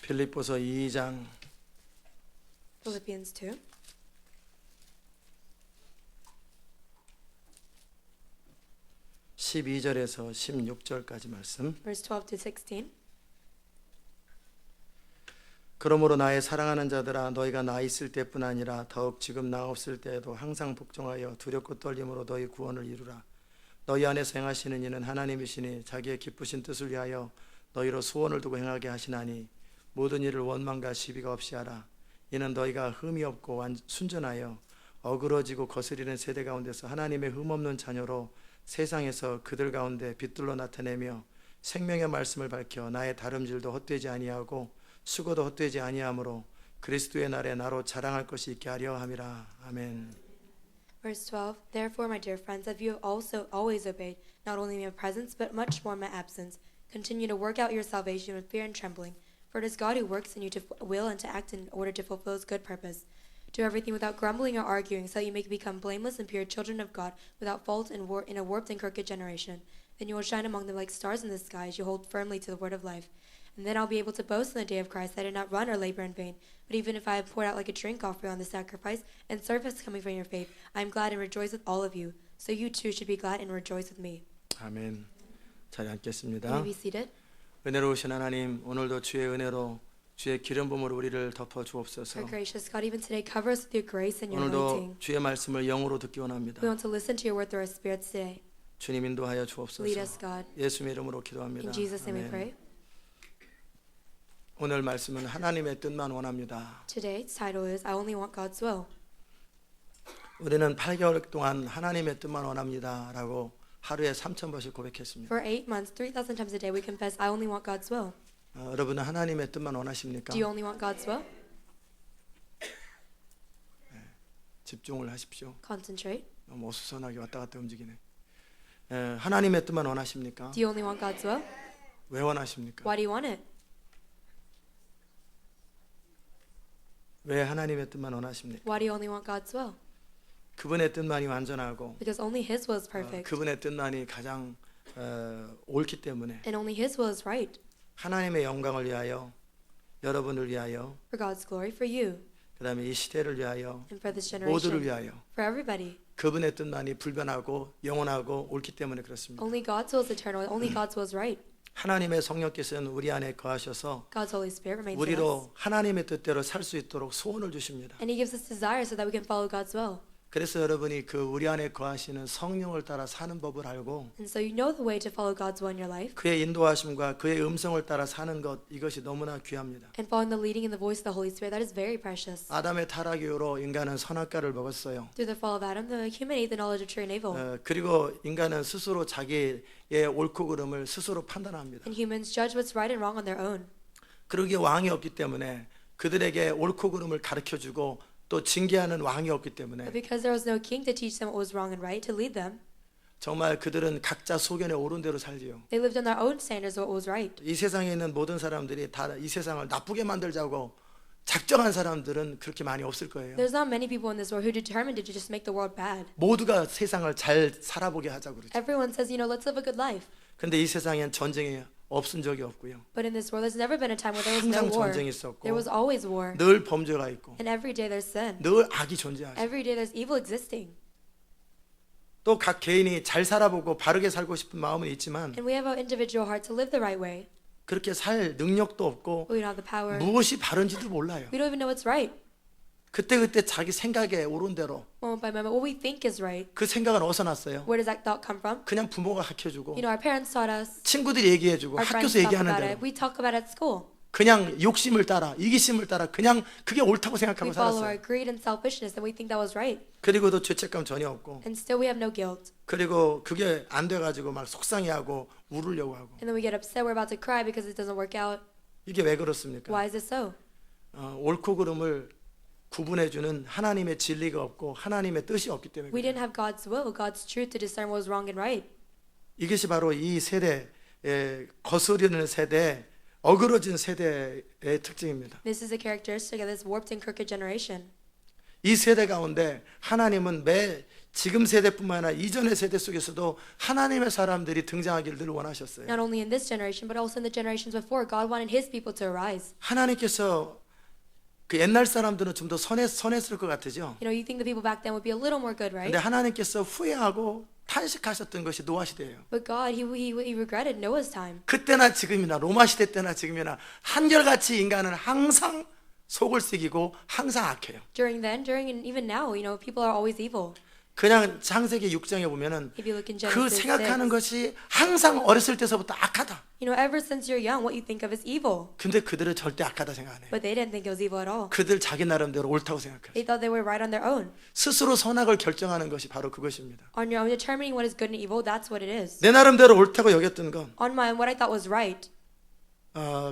빌립보서 2장 Philippians 2, 12절에서 16절까지 말씀. verse 12 to 16. 그러므로 나의 사랑하는 자들아, 너희가 나 있을 때뿐 아니라 더욱 지금 나 없을 때에도 항상 복종하여 두렵고 떨림으로 너희 구원을 이루라. 너희 안에서 행하시는 이는 하나님이시니 자기의 기쁘신 뜻을 위하여 너희로 소원을 두고 행하게 하시나니 모든 일을 원망과 시비가 없이 하라. 이는 너희가 흠이 없고 순전하여 어그러지고 거스리는 세대 가운데서 하나님의 흠없는 자녀로 세상에서 그들 가운데 빛들로 나타내며 생명의 말씀을 밝혀 나의 다름질도 헛되지 아니하고 수고도 헛되지 아니하므로 그리스도의 날에 나로 자랑할 것이 있게 하려 함이라. 아멘. Verse 12. Therefore, my dear friends, as you have also always obeyed, not only in my presence, but much more in my absence, continue to work out your salvation with fear and trembling. For it is God who works in you to will and to act in order to fulfill his good purpose. Do everything without grumbling or arguing, so that you may become blameless and pure children of God, without fault in a warped and crooked generation. Then you will shine among them like stars in the sky as you hold firmly to the word of life. And then I'll be able to boast in the day of Christ that I did not run or labor in vain. But even if I have poured out like a drink offering on the sacrifice and service coming from your faith, I am glad and rejoice with all of you. So you too should be glad and rejoice with me. 아멘. 자리 May 앉겠습니다. you be seated. 은혜로우신 하나님, 오늘도 주의 은혜로 주의 기름 부음으로 우리를 덮어 주옵소서. Our gracious God, even today, cover us with your grace and your 오늘도 anointing. 주의 말씀을 영으로 듣기 원합니다. We want to listen to your word through our spirits today. 주님 인도하여 Lead 주옵소서. us, God. 예수의 이름으로 기도합니다. In Jesus' name we pray. 오늘 말씀은 하나님의 뜻만 원합니다. Today's title is I Only Want God's Will. 우리는 8개월 동안 하나님의 뜻만 원합니다 라고 하루에 3,000번씩 고백했습니다. For 8 months, 3,000 times a day, we confess I only want God's will. 여러분은 하나님의 뜻만 원하십니까? Do you only want God's will? 집중을 하십시오. Concentrate. 너무 어수선하게 왔다 갔다 움직이네. 하나님의 뜻만 원하십니까? Do you only want God's will? 왜 원하십니까? Why do you want it? 왜 하나님의 뜻만 원하십니까? Why do you only want God's will? 그분의 뜻만이 완전하고 Because only His will is perfect. 그분의 뜻만이 가장 옳기 때문에 And only His will is right. 하나님의 영광을 위하여, 여러분을 위하여, For God's glory, for you, 그 다음에 이 시대를 위하여, and for this 모두를 generation, 위하여 for everybody. 그분의 뜻만이 불변하고 영원하고 옳기 때문에 그렇습니다. Only God's will is eternal. Only God's will is right. 하나님의 성령께서는 우리 안에 거하셔서 God's Holy Spirit remains in us. 우리로 하나님의 뜻대로 살 수 있도록 소원을 주십니다. And He gives us desire so that we can follow God's will. 그래서 여러분이 그 우리 안에 거하시는 성령을 따라 사는 법을 알고 And so you know the way to follow God's will in your life. 그의 인도하심과 그의 음성을 따라 사는 것, 이것이 너무나 귀합니다. And following the leading and the voice of the Holy Spirit, that is very precious. 아담의 타락 이후로 인간은 선악과를 먹었어요. Through the fall of Adam, the human ate the knowledge of true and evil. 그리고 인간은 스스로 자기의 옳고 그름을 스스로 판단합니다. And humans judge what's right and wrong on their own. 그러기에 왕이 없기 때문에 그들에게 옳고 그름을 가르쳐주고 또 징계하는 왕이 없기 때문에 But because there was no king to teach them what was wrong and right, to lead them, 정말 그들은 각자 소견에 옳은 대로 살지요. they lived on their own standards of what was right. 이 세상에 있는 모든 사람들이 다 이 세상을 나쁘게 만들자고 작정한 사람들은 그렇게 많이 없을 거예요. There's not many people in this world who determined to just make the world bad. 모두가 세상을 잘 살아보게 하자고 그러죠. Everyone says, let's live a good life. 근데 이 세상엔 전쟁이 없은 적이 없고요. But in this world, there's never been a time where there was no 항상 war. 전쟁이 있었고 There was always war. 늘 범죄가 있고 And every day there's sin. 늘 악이 존재하죠. Every day there's evil existing. 또 각 개인이 잘 살아보고 바르게 살고 싶은 마음은 있지만 And we have our individual heart to live the right way. 그렇게 살 능력도 없고 We don't have the power. 무엇이 바른지도 몰라요. We don't even know what's right. 그때 자기 생각에 옳은 대로 Moment by moment, what we think is right. 그 생각은 어디서 났어요? Where does that thought come from? 그냥 부모가 가르쳐주고 Our parents taught us. 친구들이 얘기해주고 Our friends 학교에서 talk 얘기하는 about 대로 it. We talk about it at school. 그냥 욕심을 따라 이기심을 따라 그냥 그게 옳다고 We 생각하고 follow our 살았어요. greed and selfishness, and we think that was right. 그리고도 죄책감 전혀 없고 And still we have no guilt. 그리고 그게 안 돼가지고 막 속상해하고 울으려고 하고 And then we get upset. We're about to cry because it doesn't work out. 이게 왜 그렇습니까? Why is it so? 옳고 그름을 구분해주는 하나님의 진리가 없고 하나님의 뜻이 없기 때문에 We 그래요. didn't have God's will, God's truth to discern what was wrong and right. 이것이 바로 이 세대 거스르는 세대 어그러진 세대의 특징입니다. This is a characteristic of this warped and crooked generation. 이 세대 가운데 하나님은 매 지금 세대뿐만 아니라 이전의 세대 속에서도 하나님의 사람들이 등장하기를 늘 원하셨어요. Not only in this generation, but also in the generations before, God wanted His people to arise. 하나님께서 그 옛날 사람들은 좀 더 선했을 것 같으죠. You think the people back then would be a little more good, right? 근데 하나님께서 후회하고 탄식하셨던 것이 노아 시대예요. But God, He regretted Noah's time. 그때나 지금이나 로마 시대 때나 지금이나 한결같이 인간은 항상 속을 썩이고 항상 악해요. During and even now, people are always evil. 그냥 창세기 6장에 보면은 If you look in 그 Genesis 생각하는 6, 것이 항상 어렸을 때서부터 악하다. ever since you're young, what you think of is evil. 근데 그들은 절대 악하다 생각 안 해요. But they didn't think it was evil at all. 그들 자기 나름대로 옳다고 생각해요. They thought they were right on their own. 스스로 선악을 결정하는 것이 바로 그것입니다. On your own, determining what is good and evil, that's what it is. 내 나름대로 옳다고 여겼던 건 On my own, what I thought was right,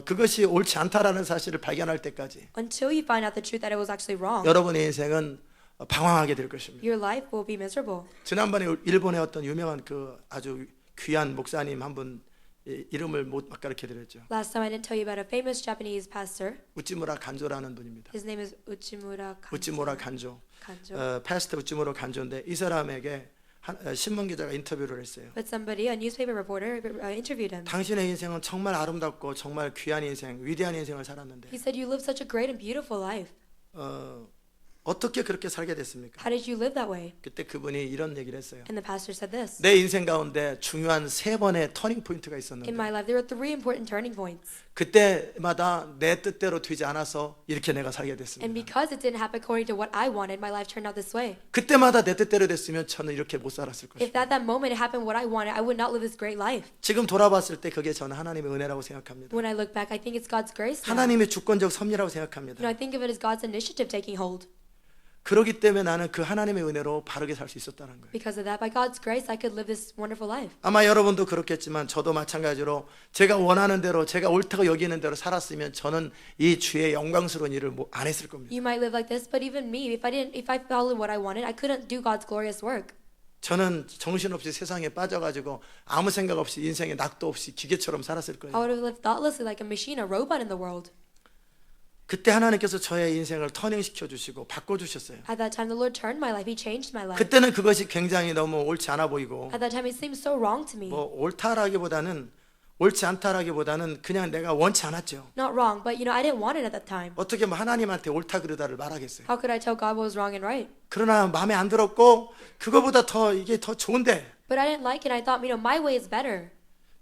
그것이 옳지 않다라는 사실을 발견할 때까지 until you find out the truth that it was actually wrong, 여러분의 인생은 방황하게 될 것입니다. your life will be miserable. 지난번에 일본의 어떤 유명한 그 아주 귀한 목사님 한 분 이름을 못 가르쳐 드렸죠. Last time I didn't tell you about a famous Japanese pastor. 우찌무라 간조라는 분입니다. His name is Uchimura Kanjo. 우찌무라 간조. Kanjo. 패스터 우찌무라 간조인데 이 사람에게 신문 기자가 인터뷰를 했어요. But somebody, a newspaper reporter, interviewed him. 당신의 인생은 정말 아름답고 정말 귀한 인생, 위대한 인생을 살았는데 He said, "You live such a great and beautiful life. 어떻게 그렇게 살게 됐습니까? How did you live that way?" 그때 그분이 이런 얘기를 했어요. And the pastor said this. 내 인생 가운데 중요한 3번의 터닝 포인트가 In 있었는데 my life, there were 3 important turning points. 그때마다 내 뜻대로 되지 않아서 이렇게 내가 살게 And 됐습니다. because it didn't happen according to what I wanted, my life turned out this way. 그때마다 내 뜻대로 됐으면 저는 이렇게 못 살았을 If 것입니다. at that moment it happened what I wanted, I would not live this great life. 지금 돌아봤을 때 그게 저는 하나님의 은혜라고 생각합니다. When I look back, I think it's God's grace now. 하나님의 주권적 섭리라고 생각합니다. I think of it as God's initiative taking hold. 그렇기 때문에 나는 그 하나님의 은혜로 바르게 살 수 있었다는 거예요. Because of that, by God's grace, I could live this wonderful life. 아마 여러분도 그렇겠지만 저도 마찬가지로 제가 원하는 대로 제가 옳다고 여기는 대로 살았으면 저는 이 주의 영광스러운 일을 안 했을 겁니다. You might live like this, but even me, if I followed what I wanted, I couldn't do God's glorious work. 저는 정신없이 세상에 빠져가지고 아무 생각 없이 인생에 낙도 없이 기계처럼 살았을 I 거예요. would have lived thoughtlessly like a machine, a robot in the world. 그때 하나님께서 저의 인생을 터닝시켜 주시고 바꿔주셨어요. At that time, the Lord turned my life. He changed my life. 그때는 그것이 굉장히 너무 옳지 않아 보이고 At that time, it seemed so wrong to me. 뭐 옳지 않다라기보다는 그냥 내가 원치 않았죠. Not wrong, but I didn't want it at that time. 어떻게 뭐 하나님한테 옳다 그르다를 말하겠어요. How could I tell God what was wrong and right? 그러나 마음에 안 들었고 그거보다 이게 더 좋은데 But I didn't like it. I thought, my way is better.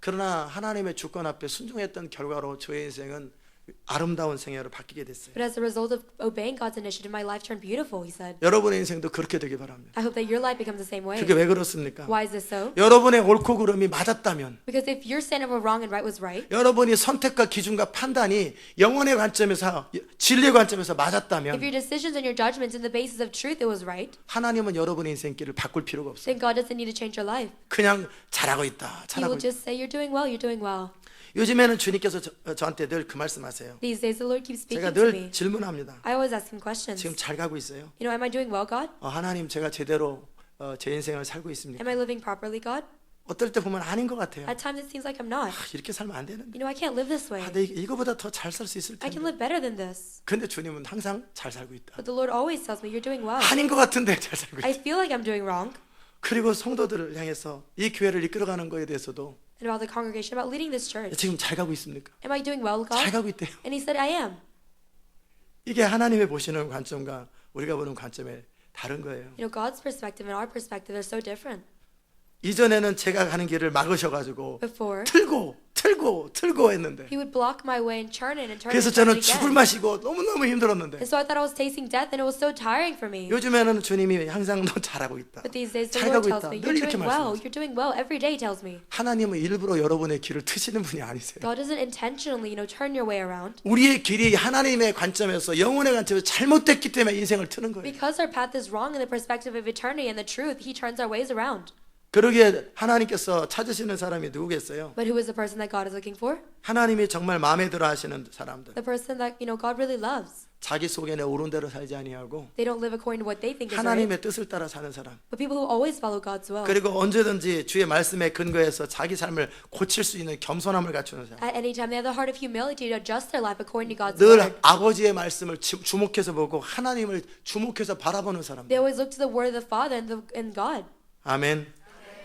그러나 하나님의 주권 앞에 순종했던 결과로 저의 인생은 아름다운 생애로 바뀌게 됐어요. But as a result of obeying God's initiative, my life turned beautiful, he said. 여러분의 인생도 그렇게 되길 바랍니다. I hope that your life becomes the same way. 그게 왜 그렇습니까? Why is this so? 여러분의 옳고 그름이 맞았다면 Because if your standard of wrong and right was right, 여러분이 선택과 기준과 판단이 영혼의 관점에서 진리의 관점에서 if 맞았다면 your decisions and your judgments in the basis of truth, it was right, 하나님은 여러분의 인생길을 바꿀 필요가 없어요. then God doesn't need to change your life. 그냥 잘하고 있다. He 잘하고 will 있다. just say, you're doing well, you're doing well. 요즘에는 주님께서 저한테 늘 그 말씀하세요. These days, the Lord keeps 제가 speaking to me. 늘 질문합니다. I always ask him questions. 지금 잘 가고 있어요? Am I doing well, God? 하나님 제가 제대로 제 인생을 살고 있습니까? Am I living properly, God? 어떨 때 보면 아닌 것 같아요. At times, it seems like I'm not. 이렇게 살면 안 되는데. I can't live this way. 내 이거보다 더 잘 살 수 있을 I can 텐데. live better than this. 근데 주님은 항상 잘 살고 있다. But the Lord always tells me, you're doing well. 아닌 것 같은데 잘 살고 있다. I feel like I'm doing wrong. 그리고 성도들을 향해서 이 교회를 이끌어가는 거에 대해서도 And about the congregation, about leading this church. 지금 잘 가고 있습니까? Am I doing well, 잘 God? 가고 있대요. And he said, I am. 이게 하나님의 보시는 관점과 우리가 보는 관점에 다른 거예요. God's perspective and our perspective are so different. 이전에는 제가 가는 길을 막으셔가지고 Before, 틀고 했는데 he would block my way and turn it and turn it 그래서 and turn 저는 it 죽을 again. 마시고 너무너무 힘들었는데 And so I thought I was tasting death and it was so tiring for me. 요즘에는 주님이 항상 너 잘하고 있다. But these days, the 잘 Lord 가고 tells 있다. me, 늘 you're 이렇게 doing well, 말씀하세요. you're doing well. Every day he tells me. 하나님은 일부러 여러분의 길을 트시는 분이 아니세요. God doesn't intentionally, turn your way around. 우리의 길이 하나님의 관점에서 영혼의 관점에서 잘못됐기 때문에 인생을 트는 거예요. Because our path is wrong in the perspective of eternity and the truth, he turns our ways around. 그러기에 하나님께서 찾으시는 사람이 누구겠어요? But who is the person that God is looking for? 하나님이 정말 마음에 들어 하시는 사람들. The person that, God really loves. 자기 속에 내 옳은 대로 살지 아니하고 They don't live according to what they think is right. 하나님의 뜻을 따라 사는 사람. But people who always follow God's will. 그리고 언제든지 주의 말씀에 근거해서 자기 삶을 고칠 수 있는 겸손함을 갖추는 사람. At any time, they have the heart of humility to adjust their life according to God's 늘 word. 아버지의 말씀을 주목해서 보고 하나님을 주목해서 바라보는 사람. They always look to the word of the Father and God. 아멘.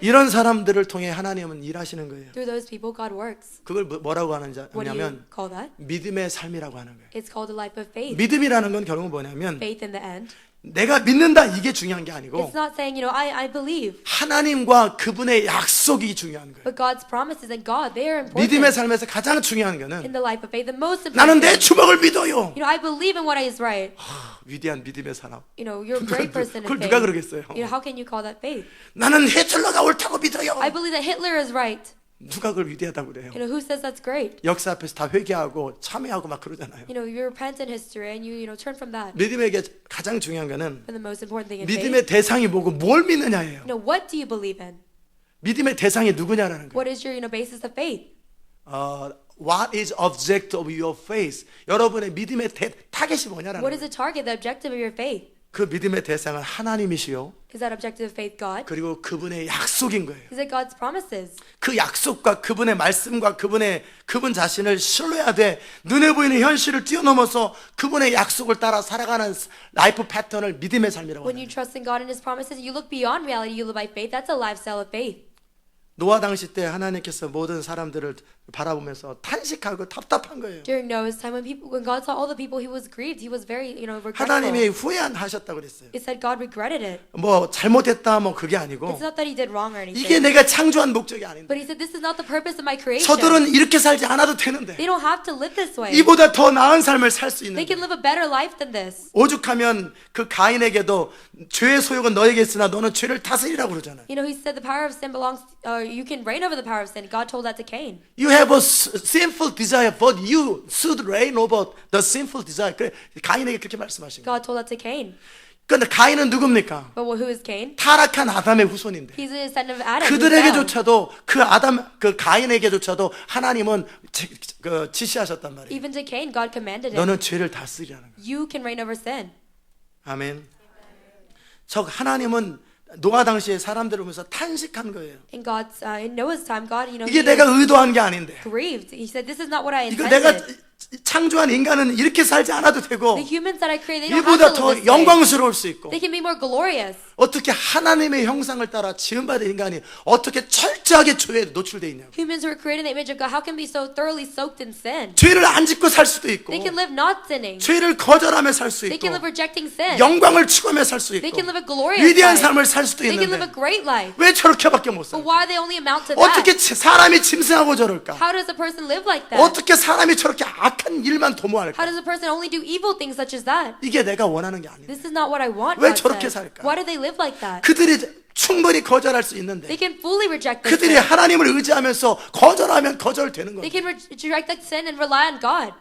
이런 사람들을 통해 하나님은 일하시는 거예요. Through those people, God works. 그걸 뭐라고 What do you 하냐면 call that? 믿음의 삶이라고 하는 거예요. It's called a life of faith. 믿음이라는 건 결국 뭐냐면 Faith in the end. 내가 믿는다 이게 중요한 게 아니고 It's not saying, I believe. 하나님과 그분의 약속이 중요한 거예요. But God's promises and God, they are important. 믿음의 삶에서 가장 중요한 In 거는 the life of faith, the most important. 나는 내 주먹을 믿어요. I believe in what is right. 위대한 믿음의 사람. You're a great person in 그걸 faith. 누가 그러겠어요? How can you call that faith? 나는 히틀러가 옳다고 믿어요. I believe that Hitler is right. 누가 그걸 위대하다고 그래요? Who says that's great? 역사 앞에서 다 회개하고 참회하고 막 그러잖아요. You repent in history and you turn from that. 믿음에게 가장 중요한 거는 But the most important thing in faith, 믿음의 대상이 뭐고 뭘 믿느냐예요. what do you believe in? 믿음의 대상이 누구냐라는 거예요. What is your basis of faith? What is object of your faith? 여러분의 믿음의 타겟이 뭐냐라는 What is 거예요. the target, the objective of your faith? 그 믿음의 대상은 하나님이시요. Is that objective of faith God? 그리고 그분의 약속인 거예요. Is it God's promises? 그 약속과 그분의 말씀과 그분 자신을 신뢰하되 눈에 보이는 현실을 뛰어넘어서 그분의 약속을 따라 살아가는 라이프 패턴을 믿음의 삶이라고 When 합니다. you trust in God and His promises, you look beyond reality, you live by faith. That's a lifestyle of faith. 노아 당시 때 하나님께서 모든 사람들을 바라보면서 탄식하고 답답한 거예요. During Noah's time, when God saw all the people, He was grieved. He was very, regretful. 하나님이 후회하셨다고 그랬어요. It said God regretted it. 뭐 잘못했다 뭐 그게 아니고 It's not that He did wrong or anything. 이게 내가 창조한 목적이 아닌데 But He said, this is not the purpose of my creation. 저들은 이렇게 살지 않아도 되는데 They don't have to live this way. 이보다 더 나은 삶을 살 수 They 있는데 can live a better life than this. 오죽하면 그 가인에게도 죄의 소욕은 너에게 있으나 너는 죄를 다스리라고 그러잖아요. He said the power of sin belongs, you can reign over the power of sin. God told that to Cain. You have a sinful desire, but you should reign over the sinful desire. 그래, 가인에게 그렇게 말씀하신 거예요. God told that to Cain. 그런데 가인은 누굽니까? But who is Cain? 타락한 아담의 후손인데 He's a descendant of Adam. who fell. 그들에게조차도 그 가인에게조차도 하나님은 지시하셨단 말이에요. Even to Cain, God commanded him. 너는 죄를 다스리라는 거예요. You can reign over sin. 아멘. 저 하나님은 노아 당시에 사람들을 보면서 탄식한 거예요. In Noah's time, God, 이게 He 내가 의도한 게 아닌데. grieved. He said, "This is not what I 이거 내가 intended." 창조한 인간은 이렇게 살지 않아도 되고 The humans that I created, they don't 이보다 have to 더 live this way. 영광스러울 수 있고 They can be more glorious. 어떻게 하나님의 형상을 따라 지음받은 인간이 어떻게 철저하게 죄에 노출되어 있냐고. Humans who are created in the image of God, how can be so thoroughly soaked in sin? 죄를 안 짓고 살 수도 있고 They can live not sinning. 죄를 거절하며 살 수 They 있고 can live rejecting sin. 영광을 추구하며 살 수 They 있고 can live a glorious 위대한 life. 삶을 살 수도 They can live a 있는데 great life. 왜 저렇게밖에 못 But 살까? why they only amount to 어떻게 that? 사람이 짐승하고 저럴까? How does a person live like that? 어떻게 사람이 저렇게 악한 일만 How 도모할까? does a person only do evil things such as that? 이게 내가 원하는 게 아닌데 This is not what I want. 왜 God 저렇게 said. 살까? Why do they live like that? 그들이 충분히 거절할 수 있는데 They can fully reject this 그들이 sin. 하나님을 의지하면서 거절하면 거절되는 They 거예요. can reject that sin and rely on God.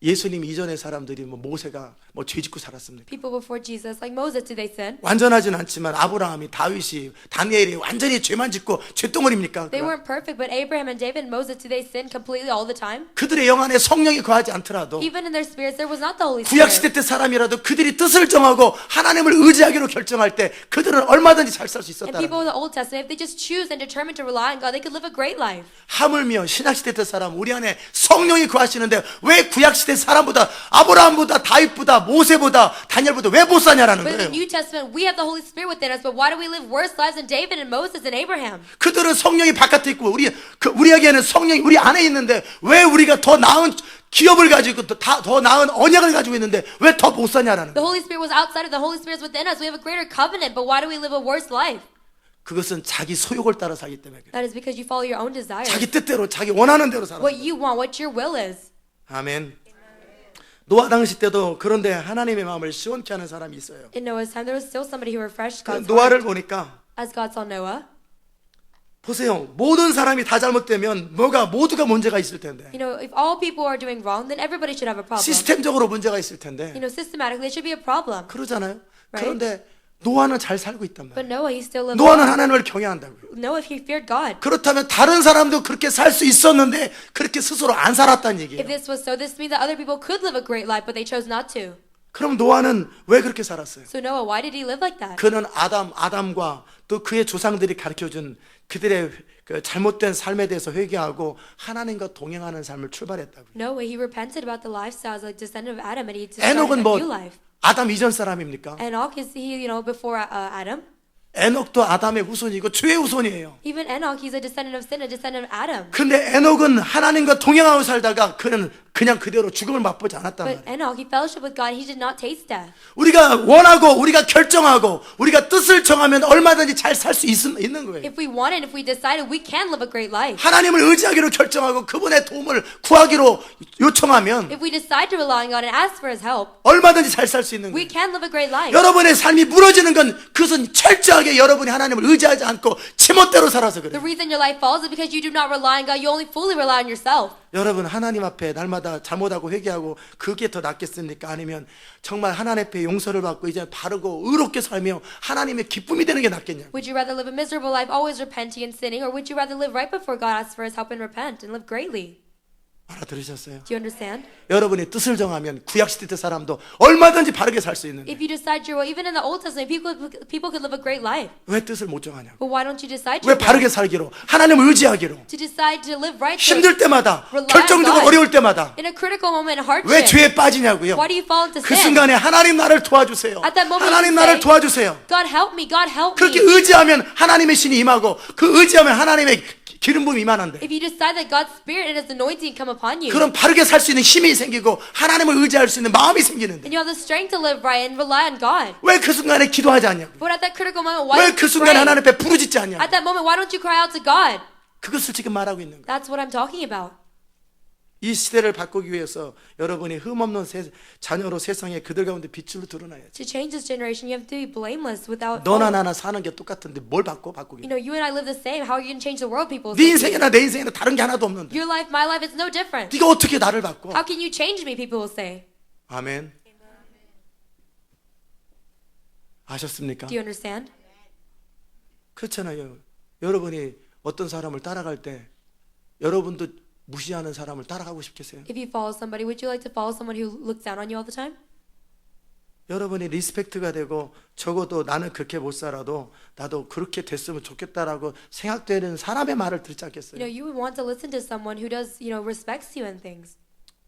예수님 이전의 사람들이 모세가 죄 짓고 살았습니까? People before Jesus, like Moses, did they sin? 완전하진 않지만 아브라함이 다윗이 다니엘이 완전히 죄만 짓고 죄덩어리입니까? They weren't perfect, but Abraham and David and Moses, did they sin completely all the time? 그들의 영 안에 성령이 거하지 않더라도 Even in their spirits, there was not the Holy 구약 Spirit. 시대 때 사람이라도 그들이 뜻을 정하고 하나님을 의지하기로 결정할 때 그들은 얼마든지 잘 살 수 And 있었다는 people 거예요. in the Old Testament, if they just choose and determine to rely on God, they could live a great life. 하물며 신약 시대 때 사람 우리 안에 성령이 거하시는데 왜 구약 시대 사람보다 아브라함보다 다윗보다 모세보다 다니엘보다 왜 못 사냐라는 But in the 거예요. New Testament, we have the Holy Spirit within us, but why do we live worse lives than David and Moses and Abraham? 그들은 성령이 바깥에 있고 우리에게는 성령이 우리 안에 있는데 왜 우리가 더 나은 기업을 가지고 더 나은 언약을 가지고 있는데 왜 더 못 사냐라는 The 거예요. Holy Spirit was outside of the Holy Spirit is within us. We have a greater covenant, but why do we live a worse life? 그것은 자기 소욕을 따라 살기 때문에 그래요. That is because you follow your own desires. 자기 뜻대로 자기 원하는 대로 살아. What you want, what your will is. 아멘. 노아 당시 때도 그런데 하나님의 마음을 시원케 하는 사람이 있어요. In Noah's time, there was still somebody who refreshed God's 노아를 heart. 보니까 As God saw Noah, 보세요. 모든 사람이 다 잘못되면 모두가 문제가 있을 텐데. if all people are doing wrong, then everybody should have a problem. 시스템적으로 문제가 있을 텐데. Systematically, it should be a problem. 그러잖아요. Right. 그런데 노아는 잘 살고 있단 But 말이에요. Noah, he still lived 노아는 well. 하나님을 경외한다고요. Noah, he feared God. 그렇다면 다른 사람도 그렇게 살 수 있었는데 그렇게 스스로 안 살았다는 If 얘기예요. this was so, this means that other people could live a great life, but they chose not to. 그럼 노아는 왜 그렇게 살았어요? So Noah, why did he live like that? 그는 아담과 또 그의 조상들이 가르쳐준 그들의 그 잘못된 삶에 대해서 회개하고 하나님과 동행하는 삶을 출발했다고요. Noah, he repented about the lifestyles like descendant of Adam, and he started a 에녹은 뭐 new life. 아담 이전 사람입니까? Enoch, is he, before Adam? 에녹도 아담의 후손이고 주의 후손이에요. Even Enoch, he's a descendant of sin, a descendant of Adam. 근데 에녹은 하나님과 동행하고 살다가 그는 그냥 그대로 죽음을 맛보지 않았단 But 말이에요. Enoch, he fellowship with God, he did not taste death. 우리가 원하고 우리가 결정하고 우리가 뜻을 정하면 얼마든지 잘 살 수 있는 거예요. If we wanted, if we decided, we can live a great life. 하나님을 의지하기로 결정하고 그분의 도움을 구하기로 요청하면 If we decide to rely on God and ask for his help, 얼마든지 잘 살 수 있는 we 거예요. can live a great life. 여러분의 삶이 무너지는 건 그것은 철저하게 여러분이 하나님을 의지하지 않고 제멋대로 살아서 The 그래요. reason your life falls is because you do not rely on God, you only fully rely on yourself. 여러분 하나님 앞에 날마다 잘못하고 회개하고 그게 더 낫겠습니까? 아니면 정말 하나님 앞에 용서를 받고 이제 바르고 의롭게 살며 하나님의 기쁨이 되는 게 낫겠냐고. Would you rather live a miserable life, always repenting and sinning, or would you rather live right before God, ask for his help and repent and live greatly? 알아들으셨어요? Do you understand? 여러분이 뜻을 정하면 구약시대 때 사람도 얼마든지 바르게 살 수 있는데 If you decide your will, even in the Old Testament, people could live a great life. 왜 뜻을 못 정하냐고. But why don't you decide 왜 your will? 바르게 살기로 하나님을 의지하기로 To decide to live right 힘들 때마다 Rely on 결정적으로 God. 어려울 때마다 in a critical moment, 왜 hardship. 죄에 빠지냐고요. Why do you fall into 그 sin? 순간에 하나님 나를 도와주세요. At that moment 하나님 you 나를 say, 도와주세요. God help me, God help 그렇게 me. 의지하면 하나님의 신이 임하고 그 의지하면 하나님의 기름 부음이 임하는데 If you decide that God's Spirit and His anointing come upon you, 그럼 바르게 살 수 있는 힘이 생기고 하나님을 의지할 수 있는 마음이 생기는데 and you have the strength to live right and rely on God. 왜 그 순간에 기도하지 않냐고. But at that critical moment, why 왜 don't 그 you 순간에 pray? 하나님 앞에 부르짖지 않냐고. At that moment, why don't you cry out to God? 그것을 지금 말하고 있는 거예요. That's what I'm talking about. 이 시대를 바꾸기 위해서 여러분이 흠없는 자녀로 세상에 그들 가운데 빛으로 드러나야지. To change this generation, you have to be blameless without 너나 fault. 나나 사는 게 똑같은데 뭘 바꾸기. You and I live the same. How are you going to change the world? People 네 say to you. 인생이나 내 인생이나 다른 게 하나도 없는데 Your life, my life, it's no different. 네가 어떻게 나를 바꿔? How can you change me? People will say. 아멘. 아셨습니까? Do you understand? 그렇잖아요. 여러분이 어떤 사람을 따라갈 때 여러분도 무시하는 사람을 따라가고 싶겠어요? If you follow somebody, would you like to follow someone who looks down on you all the time? 여러분이 리스펙트가 되고 적어도 나는 그렇게 못 살아도 나도 그렇게 됐으면 좋겠다라고 생각되는 사람의 말을 듣지 않겠어요? You would want to listen to someone who does, respects you and things.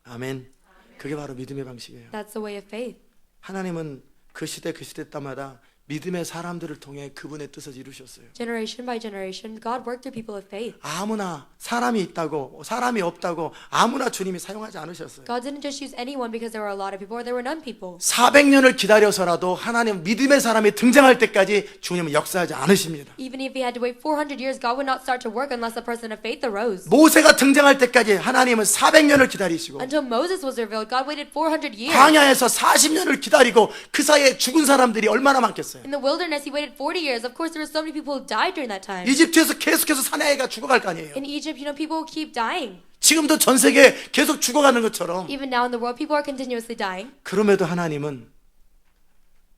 아멘. 그게 바로 믿음의 방식이에요. That's the way of faith. 하나님은 그 시대 때마다 믿음의 사람들을 통해 그분의 뜻을 이루셨어요. Generation by generation, God worked through people of faith. 아무나 사람이 있다고 사람이 없다고 아무나 주님이 사용하지 않으셨어요. God didn't just use anyone because there were a lot of people or there were none people. 400년을 기다려서라도 하나님 믿음의 사람이 등장할 때까지 주님은 역사하지 않으십니다. Even if he had to wait 400 years, God would not start to work unless a person of faith arose. 모세가 등장할 때까지 하나님은 400년을 기다리시고 Until Moses was revealed, God waited 400 years. 광야에서 40년을 기다리고 그 사이에 죽은 사람들이 얼마나 많겠어요. In the wilderness, he waited 40 years. Of course, there were so many people who died during that time. 이집트에서 계속해서 사내아이가 죽어갈 거 아니에요. In Egypt, people keep dying. 지금도 전 세계에 계속 죽어가는 것처럼 Even now in the world, people are continuously dying. 그럼에도 하나님은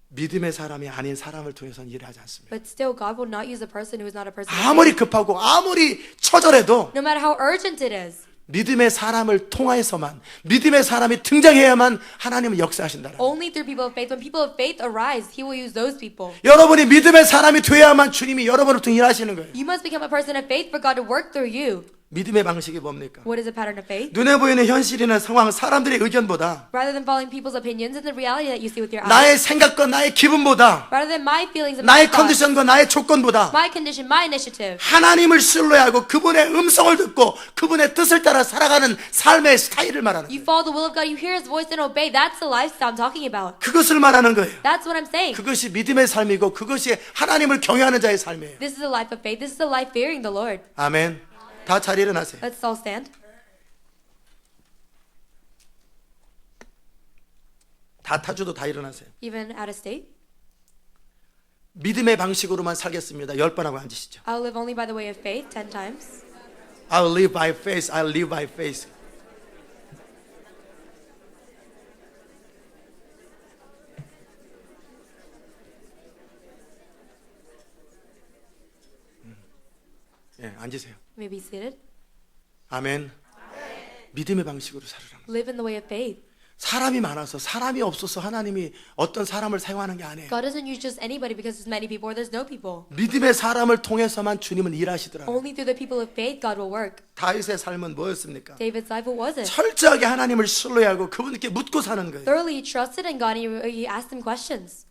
믿음의 사람이 아닌 사람을 통해서는 일을 하지 않습니다. But still, God will not use a person who is not a person of faith. 아무리 급하고 아무리 처절해도 No matter how urgent it is. 믿음의 사람을 통하여서만 믿음의 사람이 등장해야만 하나님은 역사하신다. Only through people of faith. When people of faith arise, He will use those people. 여러분이 믿음의 사람이 돼야만 주님이 여러분을 통해 일하시는 거예요. You must become a person of faith for God to work through you. 믿음의 방식이 뭡니까? What is a pattern of faith? 눈에 보이는 현실이나 상황, 사람들의 의견보다 Rather than following people's opinions and the reality that you see with your eyes. 나의 생각과 나의 기분보다 Rather than my feelings and my 나의 thoughts. 컨디션과 나의 조건보다 My condition, my initiative. 하나님을 신뢰하고 그분의 음성을 듣고 그분의 뜻을 따라 살아가는 삶의 스타일을 말하는 You 거예요. follow the will of God, you hear His voice and obey. That's the lifestyle I'm talking about. 그것을 말하는 거예요. That's what I'm saying. 그것이 믿음의 삶이고 그것이 하나님을 경외하는 자의 삶이에요. This is a life of faith. This is a life fearing the Lord. 아멘. 다 잘 일어나세요. Let's all stand. 다 타주도 다 일어나세요. Even out of state. 믿음의 방식으로만 살겠습니다. 10번 하고 앉으시죠. I'll live only by the way of faith 10 times. I'll live by faith. I'll live by faith. 예, 앉으세요. You may be seated. 아멘. 믿음의 방식으로 살으라. Live in the way of faith. 사람이 많아서 사람이 없어서 하나님이 어떤 사람을 사용하는 게 아니에요. God doesn't use just anybody because there's many people or there's no people. 믿음의 사람을 통해서만 주님은 일하시더라고요. Only through the people of faith God will work. 다윗의 삶은 뭐였습니까? David's life, what was it? 철저하게 하나님을 신뢰하고 그분께 묻고 사는 거예요. Thoroughly he trusted in God and he asked him questions.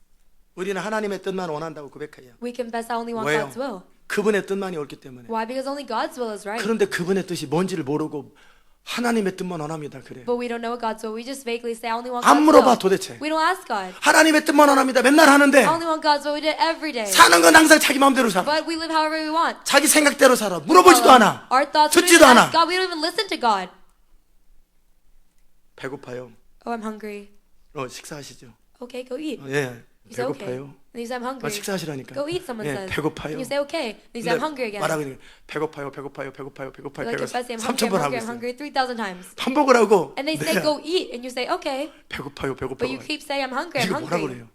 우리는 하나님의 뜻만 원한다고 고백해요. We confess I only want 왜요? God's will. 그분의 뜻만이 옳기 때문에. Why? Because only God's will is right. 그런데 그분의 뜻이 뭔지를 모르고 하나님의 뜻만 원합니다. 그래요. But we don't know God's will. We just vaguely say I only want 안 God's 물어봐 will. 도대체. We don't ask God. 하나님의 뜻만 원합니다. 맨날 하는데 I only want God's will. We do it every day. 사는 건 항상 자기 마음대로 살아. But we live however we want. 자기 생각대로 살아. 물어보지도 않아. Our thoughts. We don't 듣지도 even 않아. ask God. We don't even listen to God. 배고파요. Oh, I'm hungry. 식사하시죠. Okay, go eat. 예. You say okay. 배고파요. And you say I'm hungry. 식사하시라니까. Go eat, someone 예, says. 배고파요. And you say okay. And you say I'm hungry again. 말하고 있는 거예요. 배고파요. Like if I say I'm hungry, 3,000번 I'm 하고 hungry, I'm 있어요. hungry 3,000 times. 반복을 하고 And they say 네. go eat, and you say okay. 배고파요. But you keep saying I'm hungry, I'm 이거 뭐라 hungry. 그래요?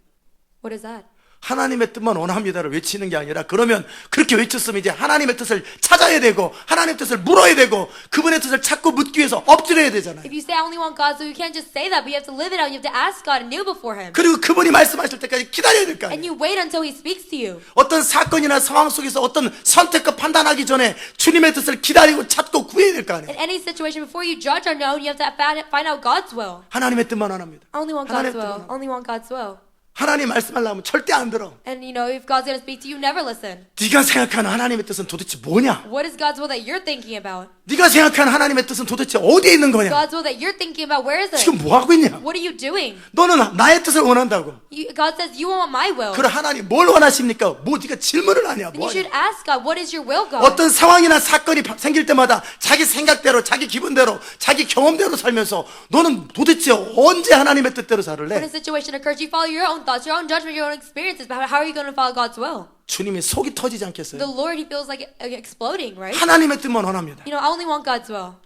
What is that? 하나님의 뜻만 원합니다를 외치는 게 아니라 그러면 그렇게 외쳤으면 이제 하나님의 뜻을 찾아야 되고 하나님의 뜻을 물어야 되고 그분의 뜻을 찾고 묻기 위해서 엎드려야 되잖아요. If you say I only want God's will, you can't just say that, but you have to live it out. You have to ask God and kneel before Him. 그리고 그분이 말씀하실 때까지 기다려야 될 거 And 아니에요. you wait until He speaks to you. 어떤 사건이나 상황 속에서 어떤 선택과 판단하기 전에 주님의 뜻을 기다리고 찾고 구해야 될 거 아니에요. In any situation, before you judge or know, you have to find out God's will. 하나님의 뜻만 원합니다. I only want 하나님의 God's will. 뜻만 Only want God's will. 하나님 말씀하려면 절대 안 들어. And you know, if God's going to speak to you, never listen. 네가 생각하는 하나님의 뜻은 도대체 뭐냐? What is God's will that you're thinking about? 네가 생각하는 하나님의 뜻은 도대체 어디에 있는 거냐? God's will that you're thinking about, where is it? 지금 뭐 하고 있냐? What are you doing? 너는 나의 뜻을 원한다고. God says you want my will. 그럼 하나님 뭘 원하십니까? 뭐 네가 질문을 하냐? Then 뭐 you should 하냐? ask God, what is your will, God? 어떤 상황이나 사건이 생길 때마다 자기 생각대로, 자기 기분대로, 자기 경험대로 살면서 너는 도대체 언제 하나님의 뜻대로 When a 살을래? situation occurs, you follow your own thoughts, your own judgment, your own experiences. But how are you going to follow God's will? 주님이 속이 터지지 The 않겠어요? Lord, He feels like exploding, right? 하나님의 뜻만 원합니다. You know, I only want God's will.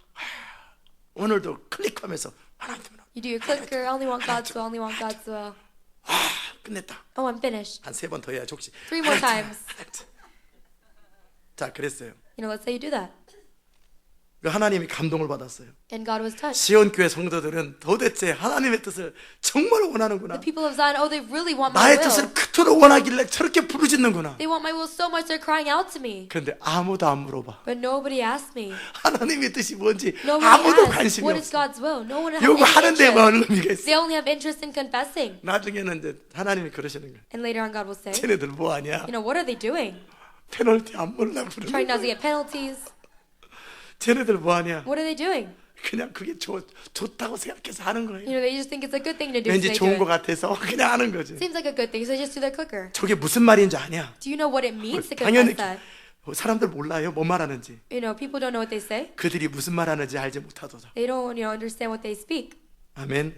오늘도 클릭하면서 하나님의 뜻만 You do your clicker, I only want God's will, I only want God's will. 끝냈다. Oh, I'm finished. 한 3번 더 해야지 혹시. 3 more times. 자, 그랬어요. You know, let's say you do that. 그 하나님이 감동을 받았어요. And God was touched. 시온교회 성도들은 도대체 하나님의 뜻을 정말 원하는구나. The people of Zion, oh, they really want my 나의 will. 뜻을 그토록 원하길래 저렇게 부르짖는구나. They want my will so much they're crying out to me. 그런데 아무도 안 물어봐. But nobody asked me. 하나님의 뜻이 뭔지 Nobody 아무도 asked. 관심이 What is 없어. God's will? No one has 요거 any 하는 데만 interest. 의미가 있어. They only have interest in confessing. 나중에는 이제 하나님이 그러시는 거야. And later on, God will say, 쟤네들 뭐 하냐? you know, what are they doing? 페널티 안 몰라고 그러는 Trying not 거야. to get penalties. 쟤네들 뭐 하냐? What are they doing? 그냥 그게 좋다고 생각해서 하는 거예요. You know, they just think it's a good thing to do. So 왠지 they 좋은 do 것 it. 같아서 그냥 하는 거지. Seems like a good thing, so they just do their clicker. 저게 무슨 말인지 아냐? Do you know what it means to 당연히 confess that? 사람들 몰라요. 뭔 말하는지. You know, people don't know what they say. 그들이 무슨 말하는지 알지 못하도다. They don't, you know, understand what they speak. 아멘.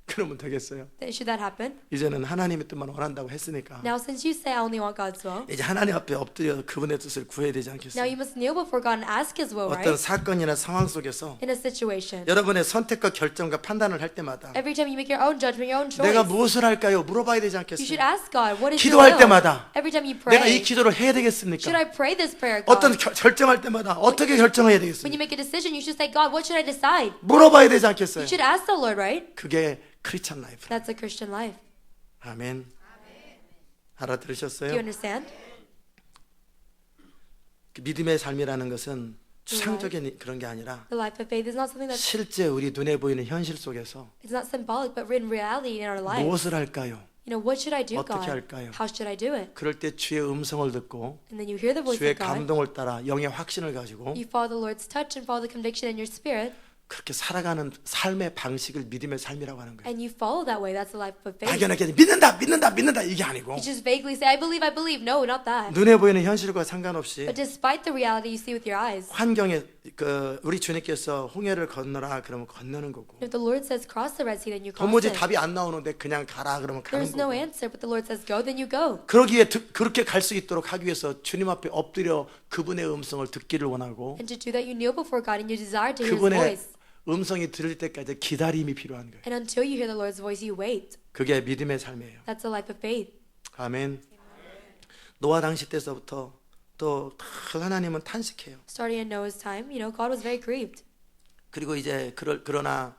그러면 되겠어요. Then should that happen? 이제는 하나님의 뜻만 원한다고 했으니까 Now, since you say I only want God's will, 이제 하나님 앞에 엎드려 그분의 뜻을 구해야 되지 now 않겠어요? you must kneel before God and ask His will, 어떤 right? 사건이나 상황 속에서 In a situation. 여러분의 선택과 결정과 판단을 할 때마다 Every time you make your own judgment, your own choice, 내가 무엇을 할까요? 물어봐야 되지 you should 않겠어요? ask God, what is your 기도할 will? 때마다 Every time you 내가 이 pray, 기도를 해야 should 되겠습니까? I pray this prayer, 어떤 God? 결정할 때마다 어떻게 결정해야 When you 되겠습니까? make a decision, you should say, God, what should I decide? 물어봐야 되지 않겠어요? You should ask the Lord, right? 그게 크리스찬 라이프. That's a Christian life. 아멘. Do you 알아들으셨어요? understand? 믿음의 삶이라는 것은 추상적인 그런 게 아니라 The life of faith is not something that's 실제 우리 눈에 보이는 현실 속에서 it's not symbolic, but in reality in our life. 무엇을 할까요? You know, what should I do, 어떻게 God? 할까요? How should I do it? 그럴 때 주의 음성을 듣고 And then you hear the voice 주의 of God. 감동을 따라 영의 확신을 가지고 You follow the Lord's touch and follow the conviction in your spirit, 그렇게 살아가는 삶의 방식을 믿음의 삶이라고 하는 거예요. and you follow that way. That's the life of faith. 막연하게 믿는다 이게 아니고 You just vaguely say, I believe. No, not that. 눈에 보이는 현실과 상관없이 But despite the reality you see with your eyes, 환경에 우리 주님께서 홍해를 건너라 그러면 건너는 거고 if the Lord says cross the Red Sea, then you cross 도무지 it. 답이 안 나오는데 그냥 가라 그러면 가는 There's no 거고 answer, but the Lord says go, then you go. 그러기에 그렇게 갈 수 있도록 하기 위해서 주님 앞에 엎드려 그분의 음성을 듣기를 원하고 And to do that, you kneel before God and you desire to hear His 그분의 voice. 음성이 들릴 때까지 기다림이 필요한 거예요. And until you hear the Lord's voice, you wait. 그게 믿음의 삶이에요. That's the life of faith. 아멘. 노아 당시 때서부터 또 하나님은 탄식해요. Starting in Noah's time, God was very grieved. 그리고 이제 그러나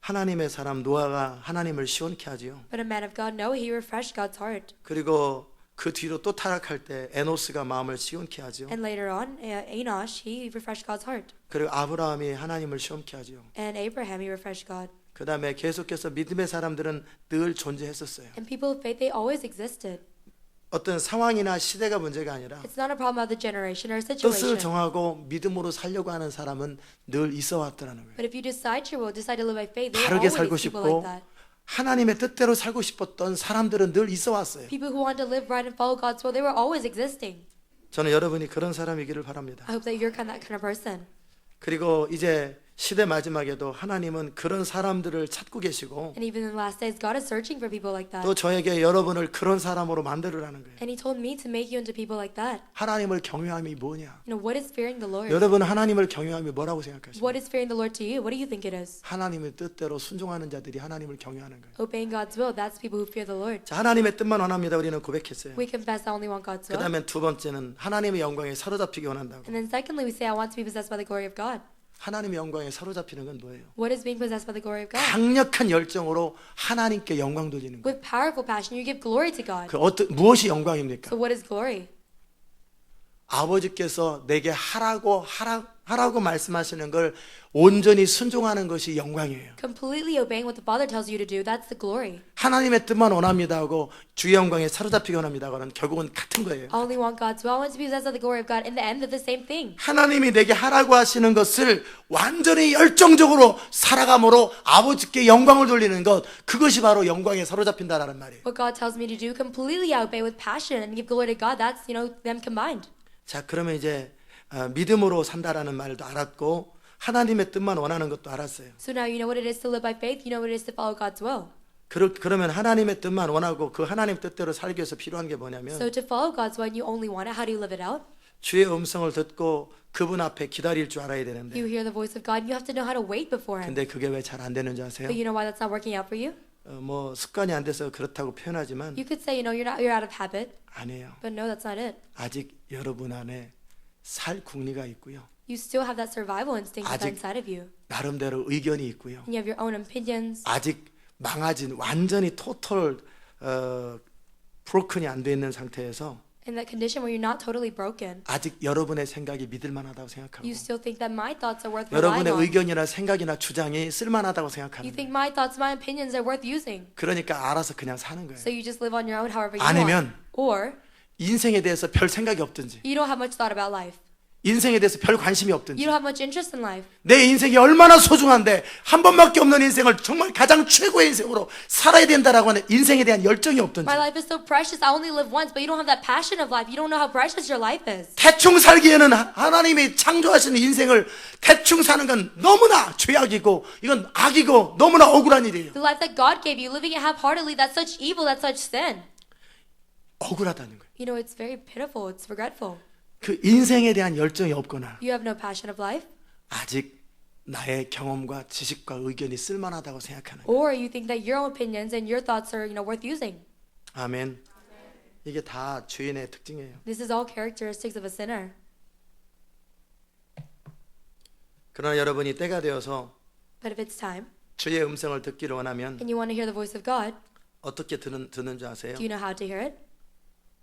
하나님의 사람 노아가 하나님을 시원케 하지요. But a man of God, Noah, he refreshed God's heart. 그리고 그 뒤로 또 타락할 때 에노스가 마음을 시원케 하지요. And later on, Enosh, he refreshed God's heart. 그리고 아브라함이 하나님을 시원케 하지요. And Abraham, he refreshed God. 그 다음에 계속해서 믿음의 사람들은 늘 존재했었어요. And people of faith, they always existed. 어떤 상황이나 시대가 문제가 아니라 It's not a problem about the generation or 뜻을 situation. 정하고 믿음으로 살려고 하는 사람은 늘 있어 왔더라는 거예요. But if you decide to will, decide to live by faith, there are 다르게 always 살고 people 싶고 like that. 하나님의 뜻대로 살고 싶었던 사람들은 늘 있어 왔어요. People who want to live right and follow God's will, they were always existing. 저는 여러분이 그런 사람이기를 바랍니다. I hope that you're that kind of person. 그리고 이제 시대 마지막에도 하나님은 그런 사람들을 찾고 계시고 And even in the last days, God is searching for people like that. 또 저에게 여러분을 그런 사람으로 만들으라는 거예요. And He told me to make you into people like that. 하나님을 경외함이 뭐냐? What is fearing the Lord? 여러분 하나님을 경외함이 뭐라고 생각하십니까? What is fearing the Lord to you? What do you think it is? 하나님의 뜻대로 순종하는 자들이 하나님을 경외하는 거예요. Obeying God's will, that's people who fear the Lord. 자, 하나님의 뜻만 원합니다. 우리는 고백했어요. We confess I only want God's will. 그다음에 두 번째는 하나님의 영광에 사로잡히기 원한다고. And then secondly, we say I want to be possessed by the glory of God. 하나님의 영광에 사로잡히는 건 뭐예요? What is being possessed by the glory of God? 강력한 열정으로 하나님께 영광 돌리는 거예요. With powerful passion, you give glory to God. 무엇이 영광입니까? So what is glory? 아버지께서 내게 하라고 말씀하시는 걸 온전히 순종하는 것이 영광이에요. Completely obeying what the Father tells you to do, that's the glory. 하나님의 뜻만 원합니다 하고 주의 영광에 사로잡히기 원합니다 하고는 결국은 같은 거예요. I only want God's will. I want to be possessed by the glory of God. In the end, they're the same thing. 하나님이 내게 하라고 하시는 것을 완전히 열정적으로 살아감으로 아버지께 영광을 돌리는 것, 그것이 바로 영광에 사로잡힌다라는 말이에요. What God tells me to do, completely obey with passion and give glory to God, that's, them combined. 자, 그러면 이제 믿음으로 산다라는 말도 알았고 하나님의 뜻만 원하는 것도 알았어요. So now you know what it is to live by faith, you know what it is to follow God's will. 그러면 하나님의 뜻만 원하고 그 하나님 뜻대로 살기 위해서 필요한 게 뭐냐면 So to follow God's will, you only want it. How do you live it out? 주의 음성을 듣고 그분 앞에 기다릴 줄 알아야 되는데 You hear the voice of God, you have to know how to wait before Him. 근데 그게 왜 잘 안 되는 줄 아세요? But you know why that's not working out for you? 뭐 습관이 안 돼서 그렇다고 표현하지만 You could say, you're out of habit, 아니에요. but no, that's not it. 아직 여러분 안에 살 궁리가 있고요. You still have that survival instinct that's 아직 inside of you. 나름대로 의견이 있고요. And you have your own opinions. 아직 망가진 완전히 토털 브로큰이 안 돼 있는 상태에서 In that condition where you're not totally broken, 아직 여러분의 생각이 믿을 만하다고 생각하고 you still think that my thoughts are worth relying 여러분의 on. 의견이나 생각이나 주장이 쓸만하다고 You 생각하는 think 거예요. my thoughts, my opinions are worth using. 그러니까 알아서 그냥 사는 거예요. So you just live on your own however you 아니면 want. Or 인생에 대해서 별 생각이 없든지 you don't have much thought about life. 인생에 대해서 별 관심이 You 없든지 don't have much interest in life. 내 인생이 얼마나 소중한데 한 번밖에 없는 인생을 정말 가장 최고의 인생으로 살아야 된다라고 하는 인생에 대한 열정이 없든지 My life is so precious. I only live once, but you don't have that passion of life. You don't know how precious your life is. 대충 살기에는 하나님이 창조하신 인생을 대충 사는 건 너무나 죄악이고 이건 악이고 너무나 억울한 일이에요. The life that God gave you, living it half-heartedly, that's such evil, that's such sin. 억울하다는 거예요. It's very pitiful. It's regretful. 그 인생에 대한 열정이 없거나 You have no passion of life, 아직 나의 경험과 지식과 의견이 쓸만하다고 생각하는 거예요. or you think that your own opinions and your thoughts are, worth using. 아멘. 이게 다 죄인의 특징이에요. This is all characteristics of a sinner. 그러나 여러분이 때가 되어서 But if it's time, 주의 음성을 듣기를 원하면 and you want to hear the voice of God, 어떻게 듣는 줄 아세요? do you know how to hear it?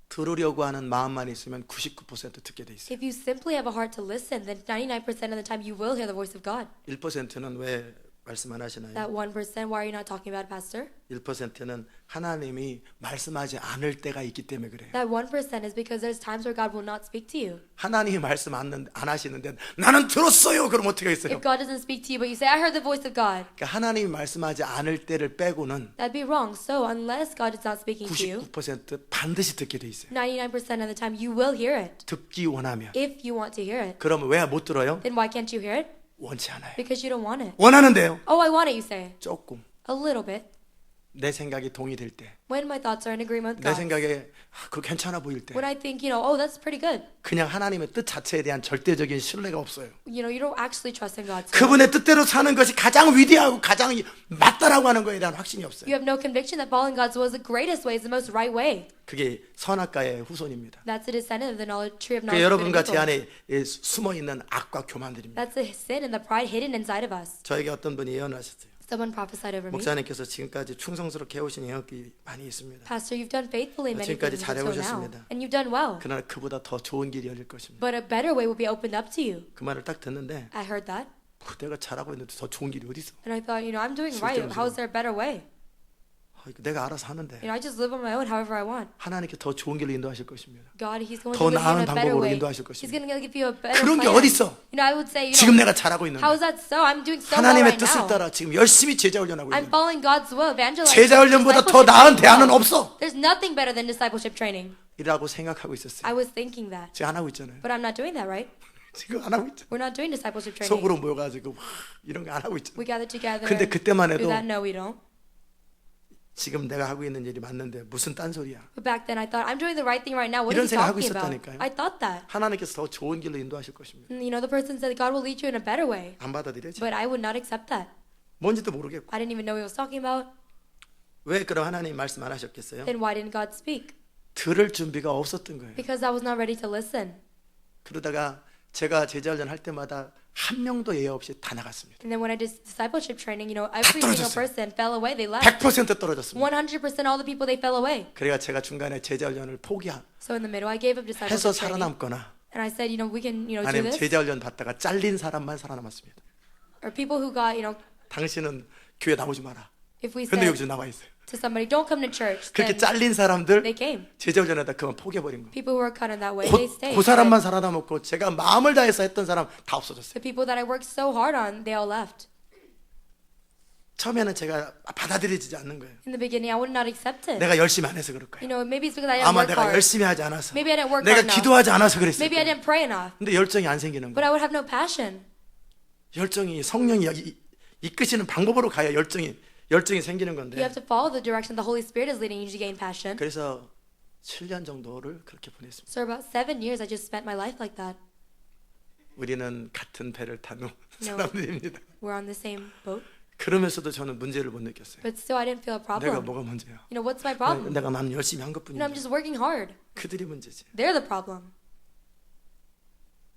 들으려고 하는 마음만 있으면 99% 듣게 돼 있어요. If you simply have a heart to listen, then 99% of the time you will hear the voice of God. 1%는 왜 말씀 안 하시나요? That 1%, why are you not talking about it, Pastor? 1%는 하나님이 말씀하지 않을 때가 있기 때문에 그래요. That 1% is because there's times where God will not speak to you. 하나님이 말씀 안 하시는데 나는 들었어요. 그럼 어떻게 했어요? If God doesn't speak to you, but you say, I heard the voice of God, 그러니까 하나님이 말씀하지 않을 때를 빼고는 that'd be wrong. So unless God is not speaking to you, 99% 반드시 듣게 돼 있어요. 99% of the time you will hear it. 듣기 원하면. If you want to hear it, 그러면 왜 못 들어요? then why can't you hear it? 원치 않아요. Because you don't want it. 원하는데요. Oh, I want it, you say. 조금. A little bit. 내 생각이 동의될 때, when my thoughts are in agreement with 내 God, 생각에 그거 괜찮아 보일 때, when I think, oh, that's pretty good. 그냥 하나님의 뜻 자체에 대한 절대적인 신뢰가 없어요. You don't actually trust in God's will. 그분의 뜻대로 사는 것이 가장 위대하고 가장 맞다라고 하는 것에 대한 확신이 없어요. You have no conviction that following God's will is the greatest way, is the most right way. 그게 선악과의 후손입니다. That's the descendant of the tree of 그 knowledge of good 여러분과 and 제 evil. 안에 숨어 있는 악과 교만들입니다. That's the sin and the pride hidden inside of us. 저에게 어떤 분이 예언하셨어요. Someone prophesied over me. 목사님께서 지금까지 충성스럽게 해오신 예언이 많이 있습니다. Pastor, you've done faithfully many 지금까지 things 잘 until now, 해오셨습니다. and you've done well. 그러나 그보다 더 좋은 길이 열릴 것입니다. But a better way will be opened up to you. 그 말을 딱 듣는데 I heard that, 내가 잘하고 있는데 더 좋은 길이 어디 있어? and I thought, I'm doing right. How is there a better way? 내가 알아서 하는데 I just live on my own however I want. 하나님께 더 좋은 길로 인도하실 것입니다. God, He's going 더 to give you 나은 a better 방법으로 way. 인도하실 He's 것입니다. going to give you a better 그런 게 plan. 어디 있어? I would say, 지금 내가 잘하고 있는데 how is that so? I'm doing so well 하나님의 right 뜻을 now. 따라 지금 열심히 제자 훈련하고 I'm 있는데 following God's will, evangelizing. 제자 훈련보다 더 discipleship 나은 training. 대안은 없어. There's nothing better than discipleship training. 이라고 생각하고 있었어요. I was thinking that, 지금 안 하고 있잖아요. but I'm not doing that, right? 지금 안 하고 있잖아요. We're not doing discipleship training. 속으로 모여가지고 이런 거 안 하고 있잖아요. We gather together. 근데 그때만 Do 해도 that? No, we don't. 지금 내가 하고 있는 일이 맞는데 무슨 딴소리야. But back then, I thought I'm doing the right thing right now. What 이런 is he 생각하고 talking about? 있었다니까요. I thought that. 하나님께서 더 좋은 길로 인도하실 것입니다. And, the person said God will lead you in a better way, 안 받아들여지. but I would not accept that. 뭔지도 모르겠고. I didn't even know what he was talking about. 왜 그럼 하나님 말씀 안 하셨겠어요? Then why didn't God speak? 들을 준비가 없었던 거예요. Because I was not ready to listen. 그러다가 제가 제자 훈련 할 때마다 한 명도 예외 없이 다 나갔습니다. And then when I did discipleship training, every single 떨어졌어요. person fell away. They left. 100% 떨어졌습니다. 100% all the people, they fell away. 그래가 제가 중간에 제자 훈련을 포기해서 So in the middle, I gave up discipleship training. 살아남거나 And I said, we can, do 아니면 this. 제자 훈련 받다가 잘린 사람만 살아남았습니다. Or people who got, 당신은 교회 나오지 마라. if we 근데 said 여기서 나와 있어요. to somebody, don't come to church, 그렇게 then 잘린 사람들 they came. 제자 훈련하다 그만 포기해버린 거예요. People who were cut in that way, they stayed. 그 사람만 살아남았고 제가 마음을 다해서 했던 사람 다 없어졌어요. The people that I worked so hard on, they all left. 처음에는 제가 받아들여지지 않는 거예요. In the beginning, I would not accept it. 내가 열심히 안 해서 그럴 거예요. Maybe it's because I didn't 아마 work 내가 hard. 열심히 하지 않아서 Maybe I didn't work 내가 hard enough. 기도하지 않아서 그랬어요. Maybe I didn't pray enough. 근데 열정이 안 생기는 But 거예요. I would have no passion. 열정이 성령이 이끄시는 방법으로 가야 열정이 생기는 건데 You have to follow the direction the Holy Spirit is leading you to gain passion. 그래서 7년 정도를 그렇게 보냈습니다. So about 7 years, I just spent my life like that. 우리는 같은 배를 탄 No. 사람들입니다. We're on the same boat. 그러면서도 저는 문제를 못 느꼈어요. But still, I didn't feel a 내가 problem. 뭐가 문제야? What's my problem? 내가 난 열심히 한 I'm 것뿐인데 just working hard. 그들이 문제지. They're the problem.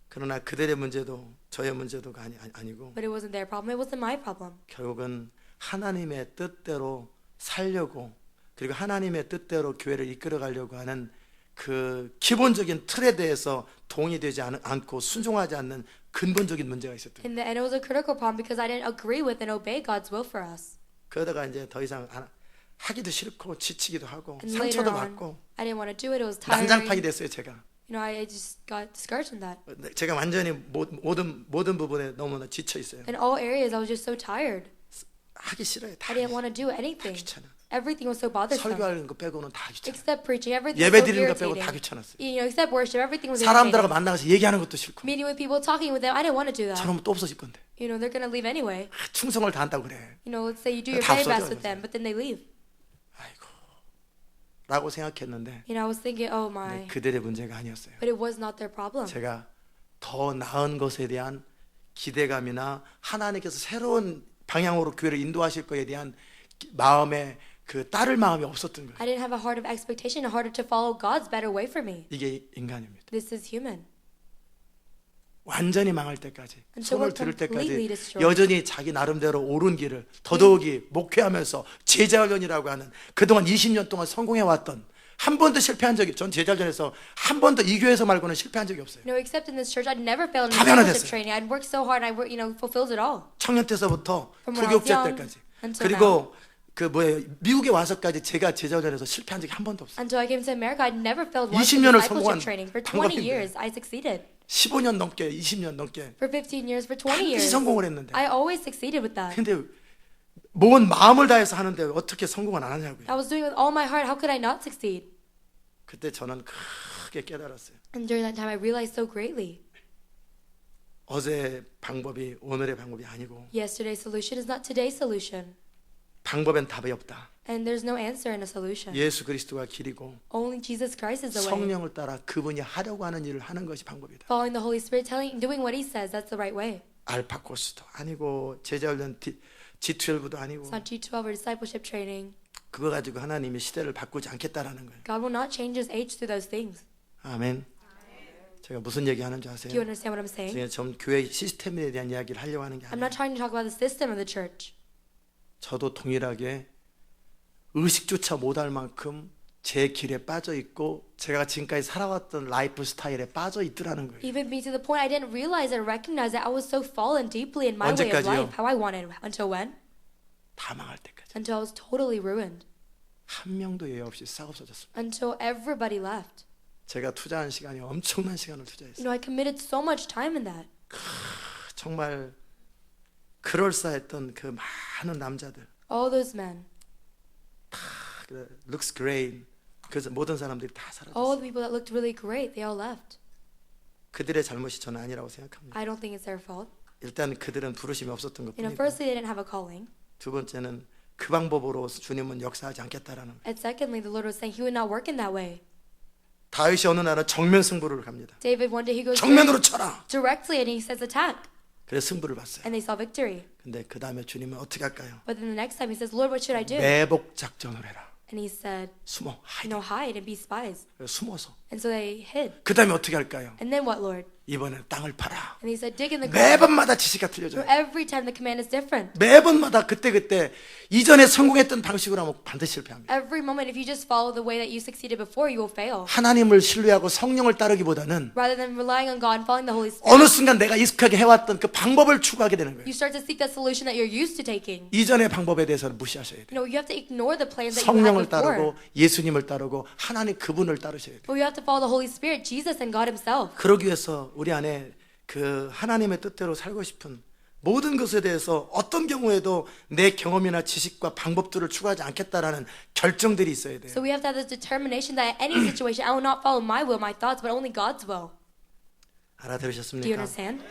그러나 그들의 문제도 저의 문제도가 아니고 But it wasn't their problem. It wasn't my problem. 결국은 하나님의 뜻대로 살려고 그리고 하나님의 뜻대로 교회를 이끌어 가려고 하는 그 기본적인 틀에 대해서 동의되지 않고 순종하지 않는 근본적인 문제가 있었던 거예요. And it was a critical problem because I didn't agree with and obey God's will for us. 그러다가 이제 더 이상 하기도 싫고 지치기도 하고 And later 상처도 on, 받고 I didn't want to do it. It was tiring. 난장판이 됐어요 제가. I just got discouraged in that. 제가 완전히 모든 부분에 너무나 지쳐 있어요. In all areas, I was just so tired. 하기 싫어요. 다 I didn't want to do anything. 귀찮아. Everything was so bothersome. 설교하는 거 빼고는 다 귀찮아. Except preaching, everything was 예배 so 드리는 거 빼고 irritating. 다 귀찮았어요. Except worship, everything was 사람들하고 irritating. 만나서 얘기하는 것도 싫고 Meeting with people, talking with them, I didn't want to do that. 저러면 또 없어질 건데. They're going to leave anyway. 충성을 다한다고 그래. Let's say you do your 다 very 없어져, best with them, but then they leave. 아이고 라고 생각했는데 I was thinking, oh my. 그들의 문제가 아니었어요. But it was not their problem. 제가 더 나은 것에 대한 기대감이나 하나님께서 새로운 방향으로 교회를 인도하실 것에 대한 마음에 그 따를 마음이 없었던 거예요. I didn't have a heart of expectation, a heart to follow God's better way for me. 이게 인간입니다. This is human. 완전히 망할 때까지 Until 손을 we're 들을 completely 때까지 destroyed. 여전히 자기 나름대로 옳은 길을 더더욱이 목회하면서 제자훈련이라고 하는 그동안 20년 동안 성공해왔던 한 번도 실패한 적이 전 제자훈련에서 한 번도 이 교회에서 말고는 실패한 적이 없어요. Except in this church, I'd never failed in 다 discipleship 변화됐어요. training. I'd worked so hard, fulfilled it all. 청년 때서부터 From when I was 부교육자 young 때까지 until 그리고 미국에 와서까지 제가 제자훈련에서 실패한 적이 한 번도 없어요. Until I came to America, I'd never failed once 20 in 년을 discipleship 성공한 training. For 20 방법인데. years, I succeeded. 15년 넘게 20년 넘게 For 15 years, for 20 반드시 years, 성공을 했는데 I always succeeded with that. 근데 뭔 마음을 다해서 하는데 어떻게 성공을 안 하냐고요. I was doing it with all my heart. How could I not succeed? 그때 저는 크게 깨달았어요. And during that time, I realized so greatly. 어제의 방법이 오늘의 방법이 아니고 Yesterday's solution is not today's solution. 방법엔 답이 없다. And there's no answer and a solution. 예수 그리스도가 길이고 Only Jesus Christ is the way. 성령을 따라 그분이 하려고 하는 일을 하는 것이 방법이다. Following the Holy Spirit, doing what He says, that's the right way. 알파 코스도 아니고 제자훈련 G12도 아니고 It's not G12 or discipleship training. 그거 가지고 하나님이 시대를 바꾸지 않겠다라는 거예요. God will not change His age through those things. 아멘. 제가 무슨 얘기하는지 아세요? Do you understand what I'm saying? 제가 좀 교회 시스템에 대한 이야기를 하려고 하는 게 I'm 아니에요. not trying to talk about the system of the church. 저도 동일하게 의식조차 못할 만큼 제 길에 빠져 있고 제가 지금까지 살아왔던 라이프 스타일에 빠져 있더라는 거예요. Even me to the point I didn't realize or recognize that I was so fallen deeply in my way of 언제까지요? life, how I wanted. Until when? 다 망할 때까지. Until I was totally ruined. 한 명도 예외 없이 싹 없어졌습니다. Until everybody left. 제가 투자한 시간이 엄청난 시간을 You 투자했어요. know, I committed so much time in that. 정말 그럴싸했던 그 많은 남자들, All those men, looks great. 그래서 모든 사람들이 다 all 사라졌어요. the people that looked really great, they all left. 그들의 잘못이 저는 아니라고 생각합니다. I don't think it's their fault. 일단 그들은 부르심이 없었던 You know, 것뿐이고, firstly, they didn't have a calling. 두 번째는 그 방법으로 주님은 역사하지 않겠다라는 거예요. And secondly, the Lord was saying He would not work in that way. 다윗이 어느 날은 정면 승부를 갑니다. David, one day he goes 정면으로 쳐라. directly and he says attack. 그래서 승부를 봤어요. And they saw victory. 근데 그 다음에 주님은 어떻게 할까요? But then the next time he says, Lord, what should I do? 매복 작전을 해라. And he said, 숨어. you know, hide and be spies. 숨어서. And so they hid. 그 다음에 어떻게 할까요? And then what, Lord? 이번에는 땅을 파라. And he said, dig in the ground. 매번마다 지시가 So 틀려져요. every time the command is different. 매번마다 그때 이전에 성공했던 방식으로 하면 반드시 실패합니다. Every moment, if you just follow the way that you succeeded before, you will fail. 하나님을 신뢰하고 성령을 따르기보다는 Rather than relying on God and following the Holy Spirit, 어느 순간 내가 익숙하게 해왔던 그 방법을 추구하게 되는 거예요. you start to seek that solution that you're used to taking. 이전의 방법에 대해서는 무시하셔야 돼요. You know, you have to ignore the plans that you had 성령을 before. 따르고 예수님을 따르고 하나님 그분을 따르셔야 돼요. But you have to follow the Holy Spirit, Jesus and God Himself. 그러기 위해서 우리 안에 그 하나님의 뜻대로 살고 싶은 모든 것에 대해서 어떤 경우에도 내 경험이나 지식과 방법들을 추구하지 않겠다라는 결정들이 있어야 돼요. So we have to have this determination that in any situation, I will not follow my will, my thoughts, but only God's will. Do you 알아들으셨습니까? understand?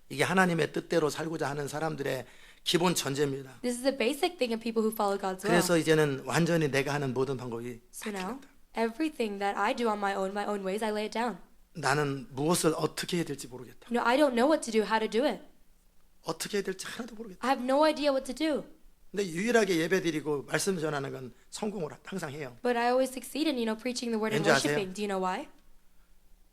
이게 하나님의 뜻대로 살고자 하는 사람들의 기본 전제입니다. This is the basic thing of people who follow God's will. 그래서 이제는 완전히 내가 하는 모든 방법이 So now, 바뀌었다. everything that I do on my own ways, I lay it down. 나는 무엇을 어떻게 해야 될지 모르겠다. You know, I don't know what to do, how to do it. 어떻게 해야 될지 하나도 모르겠다. I have no idea what to do. 근데 유일하게 예배드리고 말씀 전하는 건 성공을 항상 해요. But I always succeed in, preaching the word and 왠지 아세요? worshiping. Do you know why?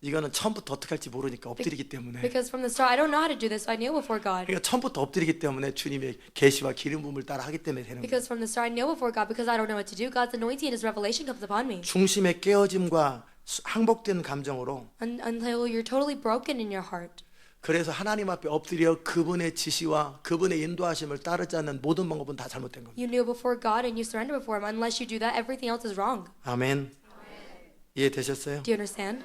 이거는 처음부터 어떻게 할지 모르니까 엎드리기 때문에. Because from the start, I don't know how to do this, so I kneel before God. 그러니까 처음부터 엎드리기 때문에 주님의 계시와 기름 부음을 따라 하기 때문에 되는 거예요. Because from the start, I kneel before God because I don't know what to do. God's anointing and His revelation comes upon me. 중심의 깨어짐과 항복된 감정으로 Until you're totally broken in your heart. 그래서 하나님 앞에 엎드려 그분의 지시와 그분의 인도하심을 따르지 않는 모든 방법은 다 잘못된 겁니다. You kneel before God and you surrender before Him. Unless you do that, everything else is wrong. 아멘. 이해되셨어요? Do you understand?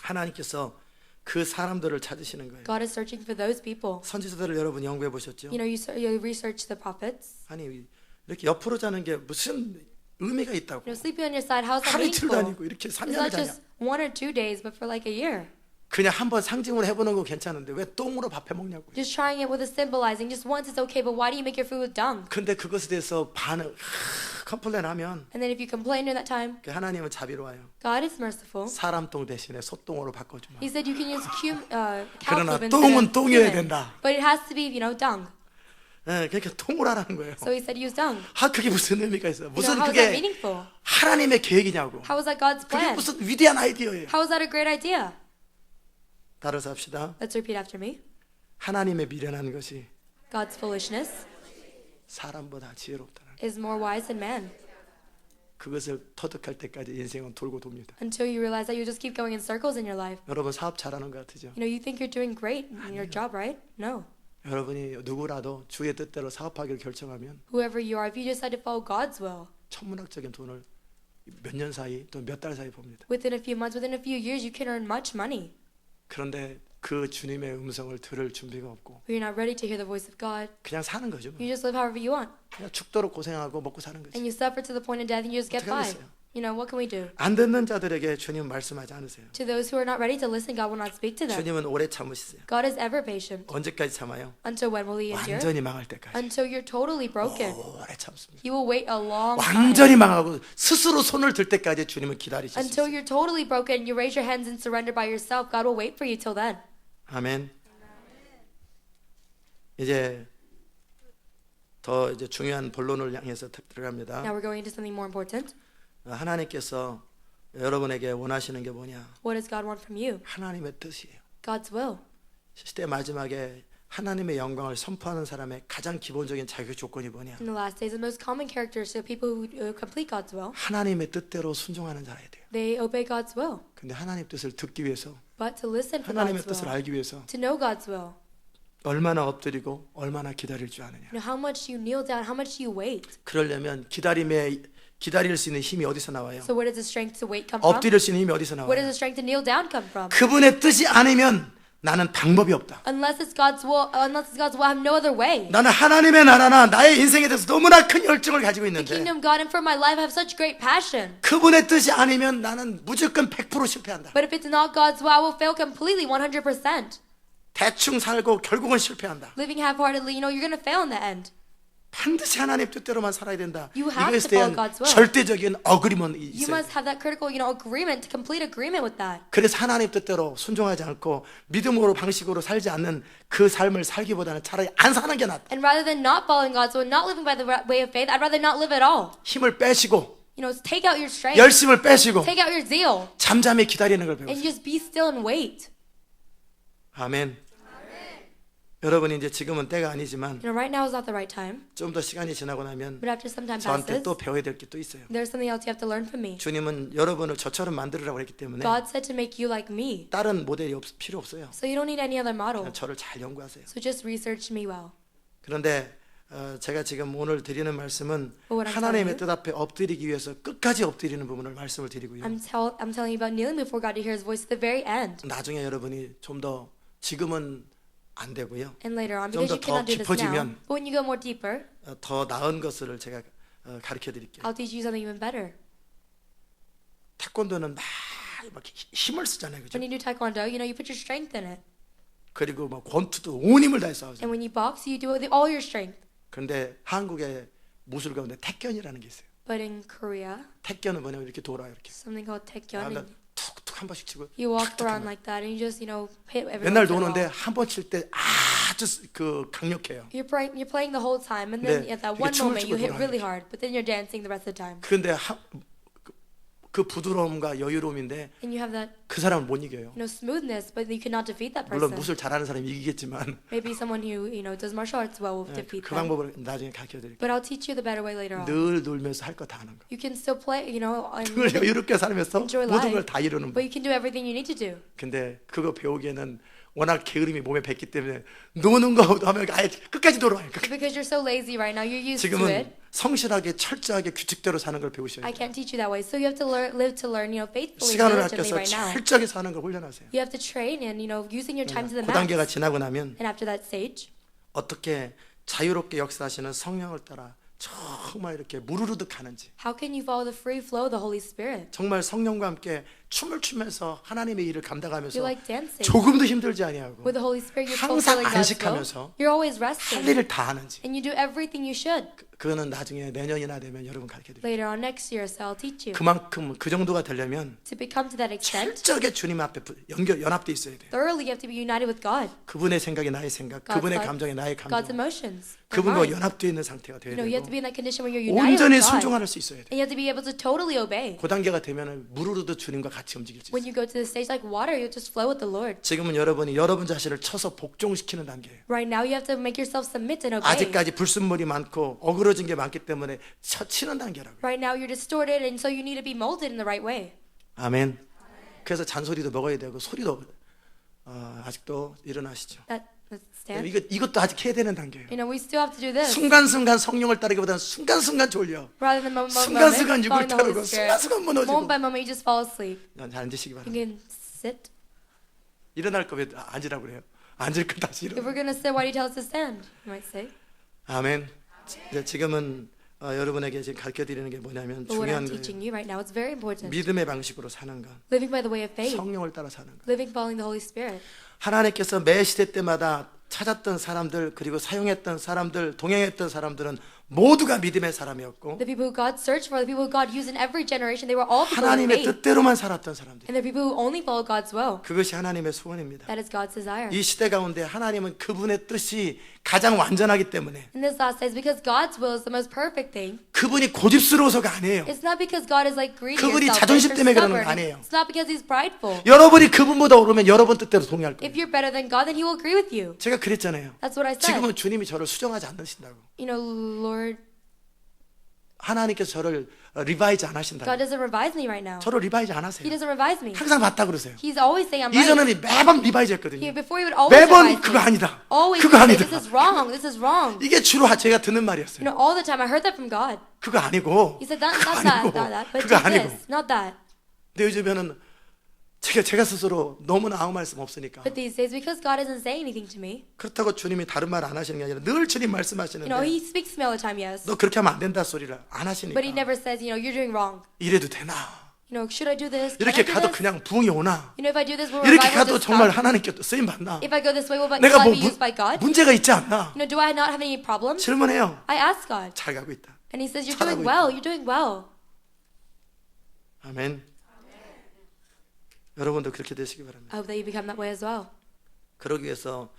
하나님께서 그 사람들을 찾으시는 거예요. God is searching for those people. 선지자들을 여러분 연구해 보셨죠? You know, you research the prophets. 아니 이렇게 옆으로 자는 게 무슨 의미가 있다고? You know, sleeping on your side, how's that 하루 이틀도 meaningful? 아니고 이렇게 It's 3년을 not 자냐? just 1 or 2 days, but for like a year. 그냥 한번 상징으로 해보는 거 괜찮은데 왜 똥으로 밥 해먹냐고요? Just trying it with a symbolizing. Just once is okay, but why do you make your food with dung? 근데 그것에 대해서 컴플레인하면 And then if you complain during that time, 하나님은 자비로워요. God is merciful. 사람 똥 대신에 소똥으로 바꿔주마. He said you can use cow 그러나 poop 똥은 instead of 똥이어야 human. 된다. But it has to be, dung. 네, 그러니까 똥을 하라는 거예요. So he said use dung. 그게 무슨 의미가 있어요? You know, 무슨 how is that 그게 meaningful? 하나님의 계획이냐고. How is that God's 그게 plan? 무슨 위대한 아이디어예요. How is that a great idea? 따라서 합시다. Let's repeat after me. 하나님의 미련한 것이 God's foolishness 사람보다 지혜롭다는 is more wise than man. 그것을 터득할 때까지 인생은 돌고 돕니다. Until you realize that you just keep going in circles in your life. 여러분 사업 잘하는 것 같으죠? You know, you think you're doing great in your job, right? No. 여러분이 누구라도 주의 뜻대로 사업하기를 결정하면 Whoever you are, if you decide to follow God's will, 천문학적인 돈을 몇 년 사이 또 몇 달 사이 봅니다. within a few months, within a few years, you can earn much money. 그런데 그 주님의 음성을 들을 준비가 없고 But you're not ready to hear the voice of God. 그냥 사는 거죠. 뭐. You just live however you want. 그냥 죽도록 고생하고 먹고 사는 거지. And you suffer to the point of death and you just get 어떻게 by. 하겠어요? You know, what can we do? 안 듣는 자들에게 주님은 말씀하지 않으세요. To those who are not ready to listen, God will not speak to them. 주님은 오래 참으시세요. God is ever patient. 언제까지 참아요? Until when will He endure? 완전히 망할 때까지. Until you're totally broken. 오래 참습니다. He will wait a long time. 완전히 망하고 스스로 손을 들 때까지 주님은 기다리실 수 Until 있어요. you're totally broken, you raise your hands and surrender by yourself. God will wait for you till then. 아멘. 이제 더 이제 중요한 본론을 향해서 들어갑니다. Now we're going into something more important. 하나님께서 여러분에게 원하시는 게 뭐냐? What does God want from you? 하나님의 뜻이에요. God's will. 시대 마지막에 하나님의 영광을 선포하는 사람의 가장 기본적인 자격 조건이 뭐냐? In the last days, the most common characteristic of people who complete God's will, 하나님의 뜻대로 순종하는 자라야 돼요. they obey God's will. 근데 하나님 뜻을 듣기 위해서, But to listen for 하나님의 God's 뜻을 will, 알기 위해서 to know God's will, 얼마나 엎드리고 얼마나 기다릴 줄 아느냐? you know how much you kneel down, how much you wait. 그러려면 기다릴 수 있는 힘이 어디서 나와요? So where does the strength to wait come from? 엎드릴 수 있는 힘이 어디서 Where does 나와요? the strength to kneel down come from? 그분의 뜻이 아니면 나는 방법이 없다. Unless it's God's will, I have no other way. 나는 하나님의 나라나 나의 인생에 대해서 너무나 큰 열정을 가지고 The 있는데 kingdom of God and for my life, I have such great passion. 그분의 뜻이 아니면 나는 무조건 100% 실패한다. But if it's not God's will, I will fail completely, 100%. 대충 살고 결국은 실패한다. Living half-heartedly, you know, you're going to fail in the end. 반드시 하나님 뜻대로만 살아야 된다. You have 이것에 to follow 대한 God's will. 절대적인 어그리먼이 You 있어요. must have that critical, you know, agreement, complete agreement with that. 그래서 하나님 뜻대로 순종하지 않고 믿음으로 방식으로 살지 않는 그 삶을 살기보다는 차라리 안 사는 게 낫다. And rather than not following God's will, not living by the way of faith, I'd rather not live at all. 힘을 빼시고 You know, take out your strength, 열심을 빼시고 take out your zeal, 잠잠히 기다리는 걸 and 배우세요. just be still and wait. 아멘. 여러분이 이제 지금은 때가 아니지만 You know, right now is not the right time, 좀 더 시간이 지나고 나면 but after some time 저한테 passes, 또 배워야 될 게 또 있어요. there's something else you have to learn from me. 주님은 여러분을 저처럼 만들으라고 했기 때문에 God said to make you like me, 다른 모델이 필요 없어요. so you don't need any other model. 그냥 저를 잘 연구하세요. So just research me well. 그런데 제가 지금 오늘 드리는 말씀은 What I'm 하나님의 telling 뜻 앞에 엎드리기 위해서 끝까지 엎드리는 부분을 말씀을 드리고요. I'm telling you about kneeling before God to hear His voice at the very end. 나중에 여러분이 좀 더 지금은 안 되고요. And later on, 좀 because 더 you cannot do this now. 깊어지면 But when you go more deeper, 더 나은 것을 제가 가르쳐 드릴게요. I'll teach you something even better. 태권도는 막 힘을 쓰잖아요. 그죠? When you do taekwondo, you know, you put your strength in it. 그리고 막 권투도 온 힘을 다해 싸우죠. And when you box, you do it with all your strength. 그런데 한국의 무술 가운데 태견이라는 게 있어요. But in Korea, 태견은 뭐냐면 이렇게 돌아요. 이렇게. something called taekyon, 그러니까 and 툭툭 한 번씩 치고 you walk 툭툭 around 한 번. like that, and you just, you know, hit everyone. 맨날 with it 노는데 all. 한 번 칠 때 아주 강력해요. You're playing the whole time, and then 네, at that 이게 one 춤을 moment 추고 you hit 돌아요, really 이렇게. hard, but then you're dancing the rest of the time, 그런데 그 부드러움과 여유로움인데 and you have that, 그 사람을 못 이겨요. you know, smoothness, but you cannot defeat that 물론 person. 무술 잘하는 사람이 이기겠지만 Maybe someone who, you know, does martial arts well will defeat 그 them. 방법을 나중에 가르쳐 드릴게요. But I'll teach you the better way later on. 늘 놀면서 할 거 다 하는 거. You can still play, you know, and 늘 여유롭게 살면서 enjoy 모든 걸 life, 다 이루는 법. but you can do everything you need to do. 근데 그거 배우기에는 워낙 게으름이 몸에 뱄기 때문에 노는 거 하면 아예 끝까지 돌아와요. Because you're so lazy right now, you're used to 지금은 it. 성실하게 철저하게 규칙대로 사는 걸 배우셔야 I 돼요. can't teach you that way. So you have to live to learn, you know, faithfully, 시간을 diligently 아껴서 right now. 철저하게 사는 걸 훈련하세요. You have to train and, you know, using your time to the 그 단계가 max. 지나고 나면 And after that stage, 어떻게 자유롭게 역사하시는 성령을 따라 정말 이렇게 무르르듯 가는지, how can you follow the free flow of the Holy Spirit? 정말 성령과 함께 춤을 추면서 하나님의 일을 You're 감당하면서 like dancing. 조금도 힘들지 아니하고 With the Holy Spirit, you're 항상 fulfilling God's will. 안식하면서 You're always 할 resting. 일을 다 하는지, And you do everything you should. 그거는 나중에 내년이나 되면 여러분 가르쳐 드릴게요. Later on next year, so I'll teach you. 그만큼 그 정도가 되려면 To become to that extent, 철저하게 주님 앞에 연합돼 있어야 돼요. thoroughly you have to be united with God. 그분의 생각이 나의 생각, God's 그분의 thoughts, 감정이 나의 God's 감정, emotions. their 그분과 mind. 연합되어 있는 상태가 되어야 You know, you have to 되고 be in that condition where you're united 온전히 with God. 순종할 수 있어야 돼요. And you have to be able to totally obey. 그 단계가 되면은 무르르듯 주님과 같이 움직일 수 When 있어요. you go to the stage like water, you'll just flow with the Lord. 지금은 여러분이 여러분 자신을 쳐서 복종시키는 단계예요. Right now, you have to make yourself submit and obey. 아직까지 불순물이 많고 어그러진 게 많기 때문에 치는 단계라고요. Right now, you're distorted, and so you need to be molded in the right way. 아멘. 그래서 잔소리도 먹어야 되고 소리도 아직도 일어나시죠. Let's stand. 이것도 아직 해야 되는 단계예요. You know, we still have to do this. 순간순간 성령을 따르기보다는 순간순간 졸려. Rather than moment by 순간순간 moment, 육을 following the Holy 타르고 Spirit. 순간순간 무너지고. Moment by moment, you just fall asleep. 잘 앉으시기 You 바랍니다. can sit. 일어날 거면 앉으라고 그래요. 앉을 거 다시 If 일어나. we're going to sit, why do you tell us to stand? You might say. 아멘. 이제 지금은 여러분에게 지금 가르쳐드리는 게 뭐냐면 But what I'm 중요한 거예요. teaching you right now, it's very important. 믿음의 방식으로 사는 것, Living by the way of faith, 성령을 따라 사는 것. living following the Holy Spirit. 하나님께서 매 시대 때마다 찾았던 사람들, 그리고 사용했던 사람들, 동행했던 사람들은 모두가 믿음의 사람이었고 The people who God searched for, the people who God used in every generation, they were all people of 하나님의 faith. 뜻대로만 살았던 사람들. And the people who only followed God's will. 그것이 하나님의 소원입니다. That is God's desire. 이 시대 가운데 하나님은 그분의 뜻이 가장 완전하기 때문에 In this last days, because God's will is the most perfect thing, 그분이 고집스러워서가 아니에요. it's not because God is like greedy or 그분이 selfish 자존심 or 때문에 그러는 거 stubborn. 아니에요. It's not because He's prideful. 여러분이 그분보다 오르면 여러분 뜻대로 동의할 거예요. If you're better than God, then He will agree with you. 제가 그랬잖아요. That's what I said. 지금은 주님이 저를 수정하지 않으신다고. You know, Lord, 하나님께서 저를 리바이즈 안 God 하신다고. doesn't revise me right now. 저를 리바이즈 안 He 하세요. doesn't revise me. 항상 맞다 그러세요. He's always saying I'm right. 이전에는 매번 리바이즈 했거든요. Before he would always 매번 revise 그거 me. 아니다. Always 그거 say, 아니다. this is wrong. This is wrong. 이게 주로 제가 듣는 You 말이었어요. know, all the time I heard that from God. 그거 아니고 He said, not 그거 that, 아니고 not that, but 그거 do 아니고. this, not that. 근데 요즘에는 제가 스스로 너무나 아무 말씀 없으니까 But these days, because God isn't saying anything to me, 그렇다고 주님이 다른 말 안 하시는 게 아니라 늘 주님 you know, 말씀하시는데 He speaks to me all the time, yes. 너 그렇게 하면 안 된다 소리를 안 하시니까 But He never says, you know, you're doing wrong. 이래도 되나 You know, should I do this? Can 이렇게 I do 가도 this? 그냥 부흥이 오나 You know, if I do this, will 이렇게 revival 가도 just 정말 stop? 하나님께 또 쓰임 받나 If I go this way, will 내가 I 뭐 be used by God? 문제가 있지 않나 You know, do I not have any problems? 질문해요. I ask God. 잘 가고 있다. And He says, you're 잘하고 doing well. You're doing well. 아멘. 여러분도 그렇게 되시기 바랍니다. I hope that you become that way as well. 그러기 위해서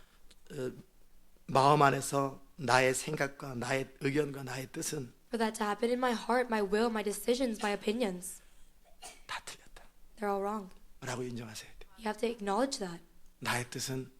마음 안에서 나의 생각과 나의 의견과 나의 뜻은 For that to happen in my heart, my will, my decisions, my opinions, 다 틀렸다. they're all wrong. 라고 인정하셔야 돼요. You have to acknowledge that. 나의 뜻은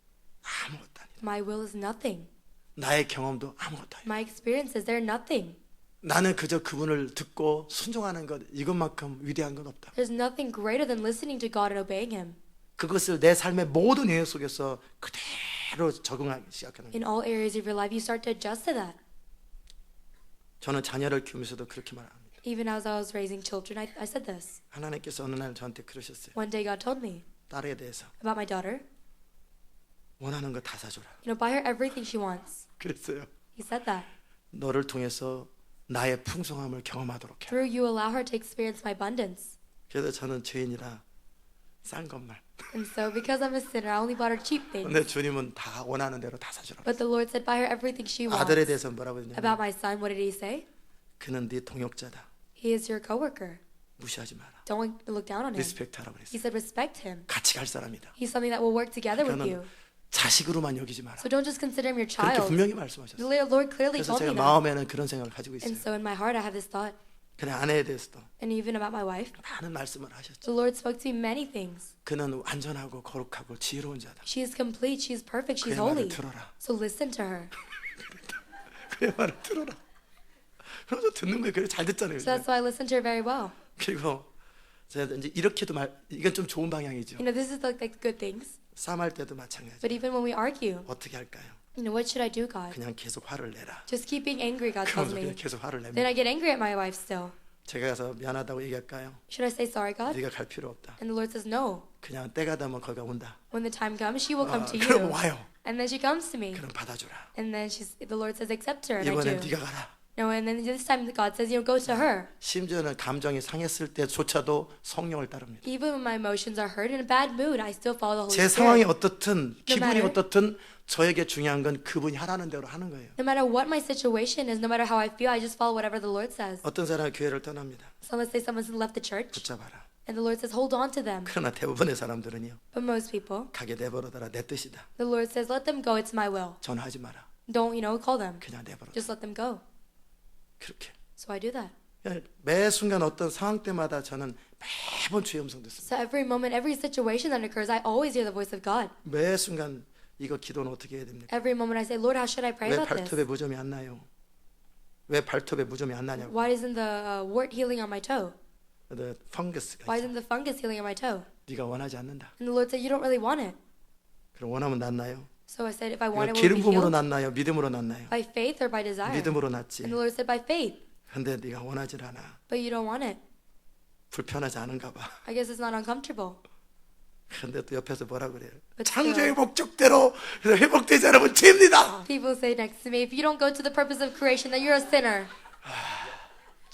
아무것도 아니다. My will is nothing. 나의 경험도 아무것도 아니다. My experiences, they're nothing. 나는 그저 그분을 듣고 순종하는 것 이것만큼 위대한 건 없다. There's nothing greater than listening to God and obeying Him. 그것을 내 삶의 모든 영역 속에서 그대로 적응하기 시작하는 거예요. In all areas of your life, you start to adjust to that. 저는 자녀를 키우면서도 그렇게 말합니다. Even as I was raising children, I said this. 하나님께서 어느 날 저한테 그러셨어요. One day God told me 딸에 대해서 about my daughter. 원하는 거 다 사줘라. You know, buy her everything she wants. 그랬어요. He said that. 너를 통해서 나의 풍성함을 경험하도록 해. Through you, allow her to experience my abundance. 그래서 저는 죄인이라 싼 것만. And so, because I'm a sinner, I only bought her cheap things. 근데 주님은 다 원하는 대로 다 사주라. But the Lord said, buy her everything she wants. 아들에 대해서 뭐라고 했냐면 About my son, what did He say? 그는 네 동역자다. He is your coworker. 무시하지 마라. Don't look down on him. 리스펙트하라고 He 그랬어요. said, respect him. 같이 갈 사람이다. He's something that will work together with you. 그러니까는 자식으로만 여기지 마라. So don't just consider him your 그렇게 child. 분명히 The 말씀하셨어요. Lord clearly 그래서 told 제가 me that. 마음에는 그런 생각을 가지고 있어요. And so in my heart, I have this thought. 그냥 아내에 대해서도 And even about my wife, 많은 말씀을 하셨죠. the Lord spoke to me many things. 그는 완전하고 거룩하고 지혜로운 자다. She is complete, she is perfect, she's 그의 말을 holy. 들어라. So listen to her. 그의 말을 들어라. 그래서 듣는 거예요. 그래 잘 듣잖아요. So that's why I listen to her very well. 그리고 제가 이제 이렇게도 이건 좀 좋은 방향이죠. You know, this is like good things. 싸움할 때도 마찬가지. But even when we argue, 어떻게 할까요? you know, what should I do, God? 그냥 계속 화를 내라. Just keep being angry, God tells 그러면서 그냥 me. 계속 화를 Then 냅니다. I get angry at my wife still. 제가 가서 미안하다고 얘기할까요? Should I say sorry, God? 네가 갈 필요 없다. And the Lord says, no. 그냥 때가 되면 거기가 온다. When the time comes, she will come to 그럼 you. 와요. And then she comes to me. 그럼 받아주라. And then the Lord says, accept her. And I 이번엔 do. 네가 가라. No, and then this time God says, you know, go to her. 심지어는 감정이 상했을 때조차도 성령을 따릅니다. Even when my emotions are hurt in a bad mood, I still follow the Holy 제 상황이 Spirit. 어떻든 기분이 matter. 어떻든 저에게 중요한 건 그분이 하라는 대로 하는 거예요. No matter what my situation is, no matter how I feel, I just follow whatever the Lord says. 어떤 사람이 교회를 떠납니다. So let's say someone's left the church, 붙잡아라. and the Lord says, hold on to them. 그러나 대부분의 사람들은요. But most people, 가게 내버려둬라. 내 뜻이다. the Lord says, let them go, it's my will. 전화하지 마라. Don't, you know, call them. 그냥 내버려. Just let them go. 그렇게. So I do that. 매 순간 어떤 상황 때마다 저는 매번 주의 음성 듣습니다. So every moment, every situation that occurs, I always hear the voice of God. 매 순간 이거 기도는 어떻게 해야 됩니까? Every moment I say, Lord, how should I pray 왜 about this? 발톱에 무좀이 안 나요? 왜 발톱에 무좀이 안 나냐고. Why isn't the wart healing on my toe? 펑거스가 Why 있어. isn't the fungus healing on my toe? 네가 원하지 않는다. And the Lord said, you don't really want it. 그럼 원하면 낫나요? So I said, if I want it, will it be 기름 부음으로 healed? 낫나요? 믿음으로 낫나요? By faith or by desire? 믿음으로 낫지. And the Lord said, by faith. 근데 네가 원하지 않아. But you don't want it. 불편하지 않은가 봐. I guess it's not uncomfortable. 그런데 또 옆에서 뭐라 그래요? But 창조의 still, 목적대로 회복되지 않으면 죄입니다. people say next to me, if you don't go to the purpose of creation, then you're a sinner.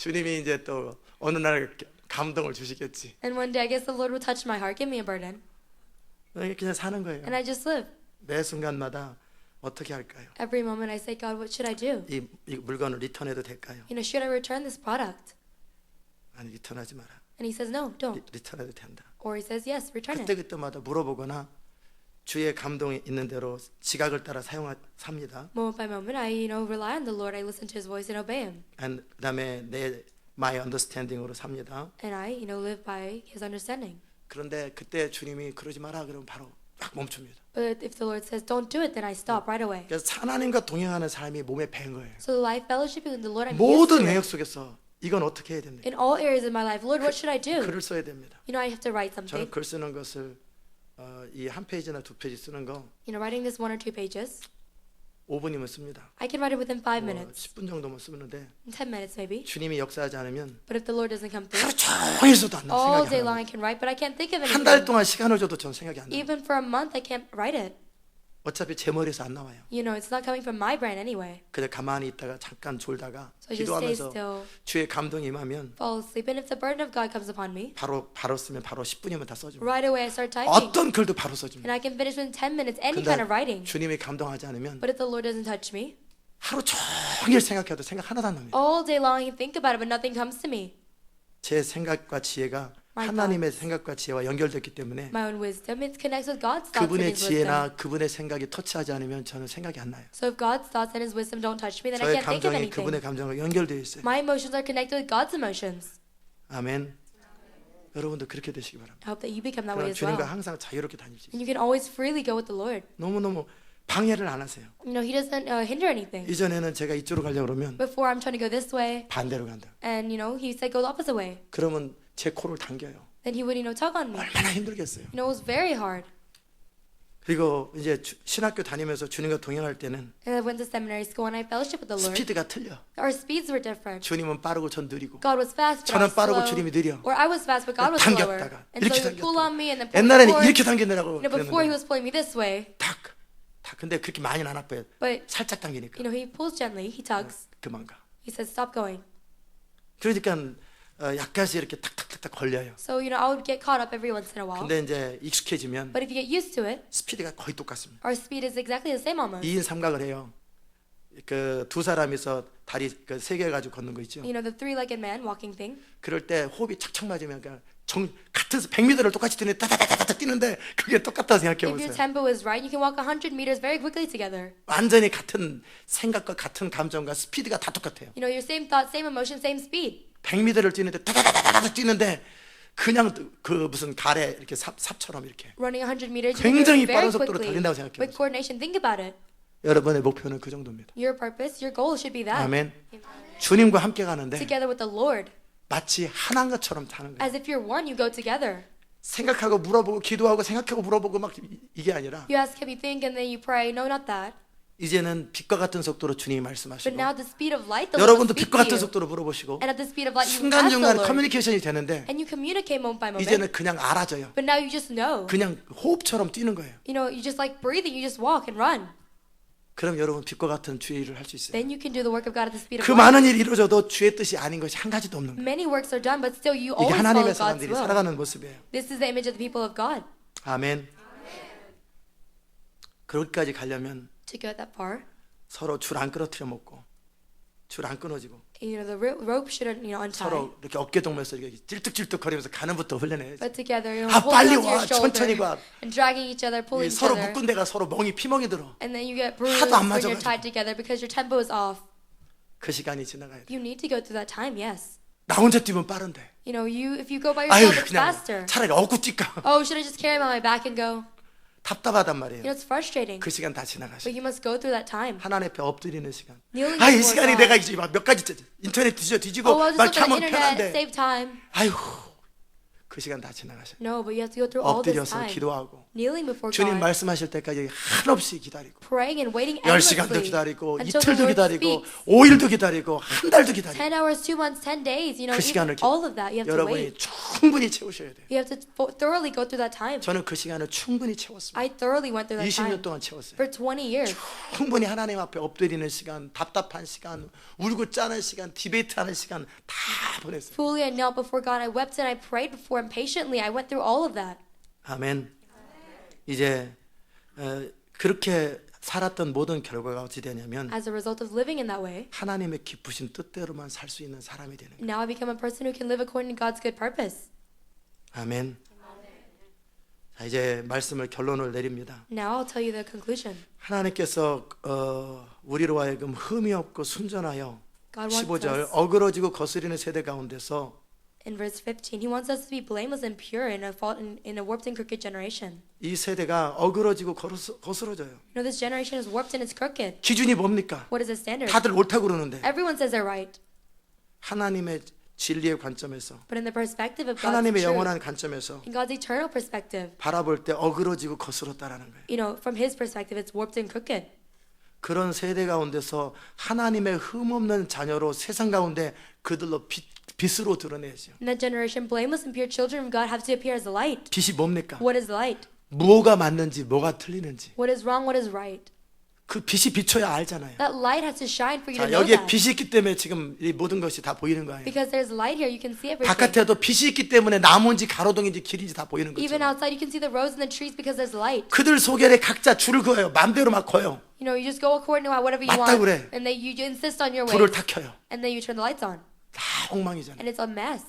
주님이 이제 또 어느 날 감동을 주시겠지. And one day I guess the Lord will touch my heart, give me a burden, 그냥 사는 거예요. and I just live. 매 순간마다 어떻게 할까요? Every moment I say, God, what should I do? 이 물건을 리턴해도 될까요? Should I return this product? 아니, 리턴하지 마라. And he says, no, don't. 리턴해도 된다. Or he says, yes, return it. 그때마다 물어보거나 주의 감동이 있는 대로 지각을 따라 삽니다. Moment by moment, I rely on the Lord. I listen to His voice and obey Him. 그다음에 my understanding으로 삽니다. And I, live by His understanding. 그런데 그때 주님이 그러지 마라 그러면 바로 딱 멈춥니다. But if the Lord says, don't do it, then I stop right away. 그래서 하나님과 동행하는 삶이 몸에 밴 거예요. So the life fellowship with the Lord, I'm used 모든 to 영역 it. 속에서 이건 어떻게 해야 됩니까? In all areas of my life, Lord, what should I do? 글을 써야 됩니다. I have to write 저는 something. 글 쓰는 것을 이 한 페이지나 두 페이지 쓰는 거 Writing this 1 or 2 pages, 5분이면 씁니다. I can write it within 5 뭐 minutes, 10분 정도면 쓰는데 10 minutes maybe. 주님이 역사하지 않으면 But if the Lord doesn't come through, 하루 종일 써도 안 나. all 생각이 day 안 long 나. I can write, but I can't think of 한 달 anything. 동안 시간을 줘도 전 생각이 안 나. Even for a month, I can't write it. 어차피 제 머리에서 안 나와요. It's not coming from my brain anyway. 그냥 가만히 있다가 잠깐 졸다가 So I just stay 기도하면서 still, 주의 감동이 임하면 fall asleep, and if the burden of God comes upon me, 바로 쓰면 바로 10분이면 다 써집니다. right away I start typing. 어떤 글도 바로 And 써집니다. I can finish within 10 minutes any 근데 kind of writing. 주님이 감동하지 않으면 But if the Lord doesn't touch me, 하루 종일 생각해도 생각 하나도 안 납니다. all day long I can think about it, but nothing comes to me. 제 생각과 지혜가 My 하나님의 생각과 지혜와 연결됐기 때문에 My own wisdom, it connects with God's thoughts and 그분의 His wisdom. 지혜나 그분의 생각이 터치하지 않으면 저는 생각이 안 나요. So if God's thoughts and His wisdom don't touch me, then I 저의 can't think of 감정이 anything. 그분의 감정과 연결되어 있어요. My emotions are connected with God's emotions. 아멘. 여러분도 그렇게 되시기 바랍니다. I hope that you become that way 그럼 as 주님과 well. 항상 자유롭게 다닐 수 있어요. And you can always freely go with the Lord. 너무너무 방해를 안 하세요. He doesn't hinder anything. 이전에는 제가 이쪽으로 가려고 그러면 Before I'm trying to go this way, 반대로 간다. and He said go the opposite way. 그러면 제 코를 당겨요. Then He would tug on me. 얼마나 힘들겠어요. It was very hard. 그리고 이제 신학교 다니면서 주님과 동행할 때는 And I went to seminary school and I fellowship with the Lord. 스피드가 틀려. Our speeds were different. 주님은 빠르고 전 느리고. God was fast, but I 저는 was 빠르고 slow. 주님이 느려. Or I was fast, but God was slower. 당겼다가 And 이렇게 so He would pull on me and then pull me 옛날에는 forward. 이렇게 당기느라고 Before He 그랬는데 was pulling me this way, 탁. 근데 그렇게 많이는 안 아파요. but 살짝 당기니까 He pulls gently, He tugs. 그만 가. He says stop going. 그러니까 약간씩 이렇게 탁탁탁탁 걸려요. So I would get caught up every once in a while. 근데 이제 익숙해지면 But if you get used to it, 스피드가 거의 똑같습니다. our speed is exactly the same almost. 2인 삼각을 해요. 그 두 사람이서 다리 그 세 개 가지고 걷는 거 있죠. The three-legged man walking thing. 그럴 때 호흡이 착착 맞으면 그러니까 같은 100m를 똑같이 뛰는데 따다다다다 뛰는데 그게 똑같다고 생각해 If your 보세요. tempo is right, you can walk 100 meters very quickly together. 완전히 같은 생각과 같은 감정과 스피드가 다 똑같아요. Your same thought, same emotion, same speed. 100m를 뛰는데 따다다다다 뛰는데 그냥 그 무슨 가래 이렇게 삽처럼 이렇게. Running 100 meters, you 굉장히 can do it very 빠른 속도로 quickly. 달린다고 생각해 With 보세요. coordination, think about it. 여러분의 목표는 그 정도입니다. Your purpose, your goal should be that. 아멘. 주님과 함께 가는데 Together with the Lord. 마치 하나인 것처럼 타는 거예요. As if you're one, you go together. 생각하고 물어보고 기도하고 생각하고 물어보고 막 이게 아니라 You ask him, you think, and then you pray. No, not that. 이제는 빛과 같은 속도로 주님이 But 말씀하시고 now the speed of light, the Lord will 여러분도 speak 빛과 to 같은 you. 속도로 물어보시고 And at the speed of light, you ask the 순간순간 Lord. 커뮤니케이션이 되는데 And you communicate moment by moment. 이제는 그냥 알아져요. But now you just know. 그냥 호흡처럼 뛰는 거예요. You just like breathing. You just walk and run. 그럼 여러분 빛과 같은 주의 일을 할 수 있어요. Then you can do the work of God at the speed of 그 light. 많은 일이 이루어져도 주의 뜻이 아닌 것이 한 가지도 없는 거예요. Many works are done, but still you 이게 always follow 하나님의 God's 사람들이 will. 살아가는 모습이에요. This is the image of the people of God. 아멘. 그렇게까지 가려면 To go that far, 서로 줄 안 끌어뜨려 먹고 줄 안 끊어지고 the rope shouldn't, untie. 서로 이렇게 어깨 동무해서 이렇게 찔뚝찔뚝 거리면서 가는부터 훈련해야지. But together, 아, holding 빨리 onto your 와, shoulder 천천히 가. and dragging each other, pulling each 서로 other. 묶은 데가 서로 멍이 피멍이 들어. And then you get bruised 하도 안 when you're 맞아가지고. tied together because your tempo is off. 그 시간이 지나가야 돼. You need to go through that time, yes. 나 혼자 뛰면 빠른데. If you go by 아유 yourself, it's 그냥 faster. 차라리 업고 뛸까. Oh, should I just carry him on my back and go? 답답하단 말이에요. It's frustrating. 그 시간 다 지나가시. But you must go through that time. 하나님 앞에 엎드리는 시간. Kneeling 아 이 before 시간이 God. 내가 이제 막 몇 가지 인터넷 뒤지고 Oh, well, just 막 look at the 하면 internet, 편한데. save time. 아유 그 시간 다 지나가셔요. No, but you have to go through all this 엎드려서 time. 기도하고 Kneeling before 주님 God. 말씀하실 때까지 한없이 기다리고 Praying and waiting 10시간도 endlessly. 기다리고 until the 이틀도 Lord 기다리고 speaks. 5일도 기다리고 한 달도 기다리고 10 hours, 2 months, 10 days. You know, 그 시간을 even all of that, you have to 여러분이 wait. 충분히 채우셔야 돼요. You have to thoroughly go through that time. 저는 그 시간을 충분히 채웠습니다. I thoroughly went through that 20년 time. 동안 채웠어요. For 20 years. 충분히 하나님 앞에 엎드리는 시간, 답답한 시간, 울고 짜는 시간, 디베이트하는 시간 다 보냈어요. Fully I knelt before God. I wept and I prayed before Him patiently. I went through all of that. 아멘. 이제 그렇게 살았던 모든 결과가 어찌 되냐면 As a result of living in that way, 하나님의 기쁘신 뜻대로만 살 수 있는 사람이 되는 거예요. now I become a person who can live according to God's good purpose. 아멘. 자, 이제 말씀을 결론을 내립니다. Now I'll tell you the conclusion. 하나님께서 우리로 하여금 흠이 없고 순전하여 God wants 15절 us, 어그러지고 거스리는 세대 가운데서 in verse 15, He wants us to be blameless and pure in a warped and crooked generation. 이 세대가 어그러지고 거스러져요. You know, this generation is warped and it's crooked. 기준이 뭡니까? What is the standard? 다들 옳다고 그러는데 Everyone says they're right. 하나님의 진리의 관점에서 But in the perspective of God's 하나님의 truth, 영원한 관점에서 in God's eternal perspective, 바라볼 때 어그러지고 거스렀다라는 거예요. you know, from His perspective, it's warped and crooked. 그런 세대 가운데서 하나님의 흠 없는 자녀로 세상 가운데 그들로 빛으로 드러내야죠. In that generation, blameless and pure children of God have to appear as the light. 빛이 뭡니까? What is light? 뭐가 맞는지 뭐가 틀리는지 What is wrong? What is right? 그 빛이 비춰야 알잖아요. That light has to shine for you to 자, know 여기에 that. 빛이 있기 때문에 지금 이 모든 것이 다 보이는 거예요. Because there's light here, you can see everything. 바깥에도 빛이 있기 때문에 나무인지 가로등인지 길인지 다 보이는 Even 거죠. outside, you can see the roads and the trees because there's light. 그들 소견에 각자 줄을 그어요. 마음대로 막 커요. You know, you just go according to whatever you 맞다 want, 그래. and then you insist on your 불을 way, 다 켜요. and then you turn the lights on, 다 엉망이잖아요. and it's a mess.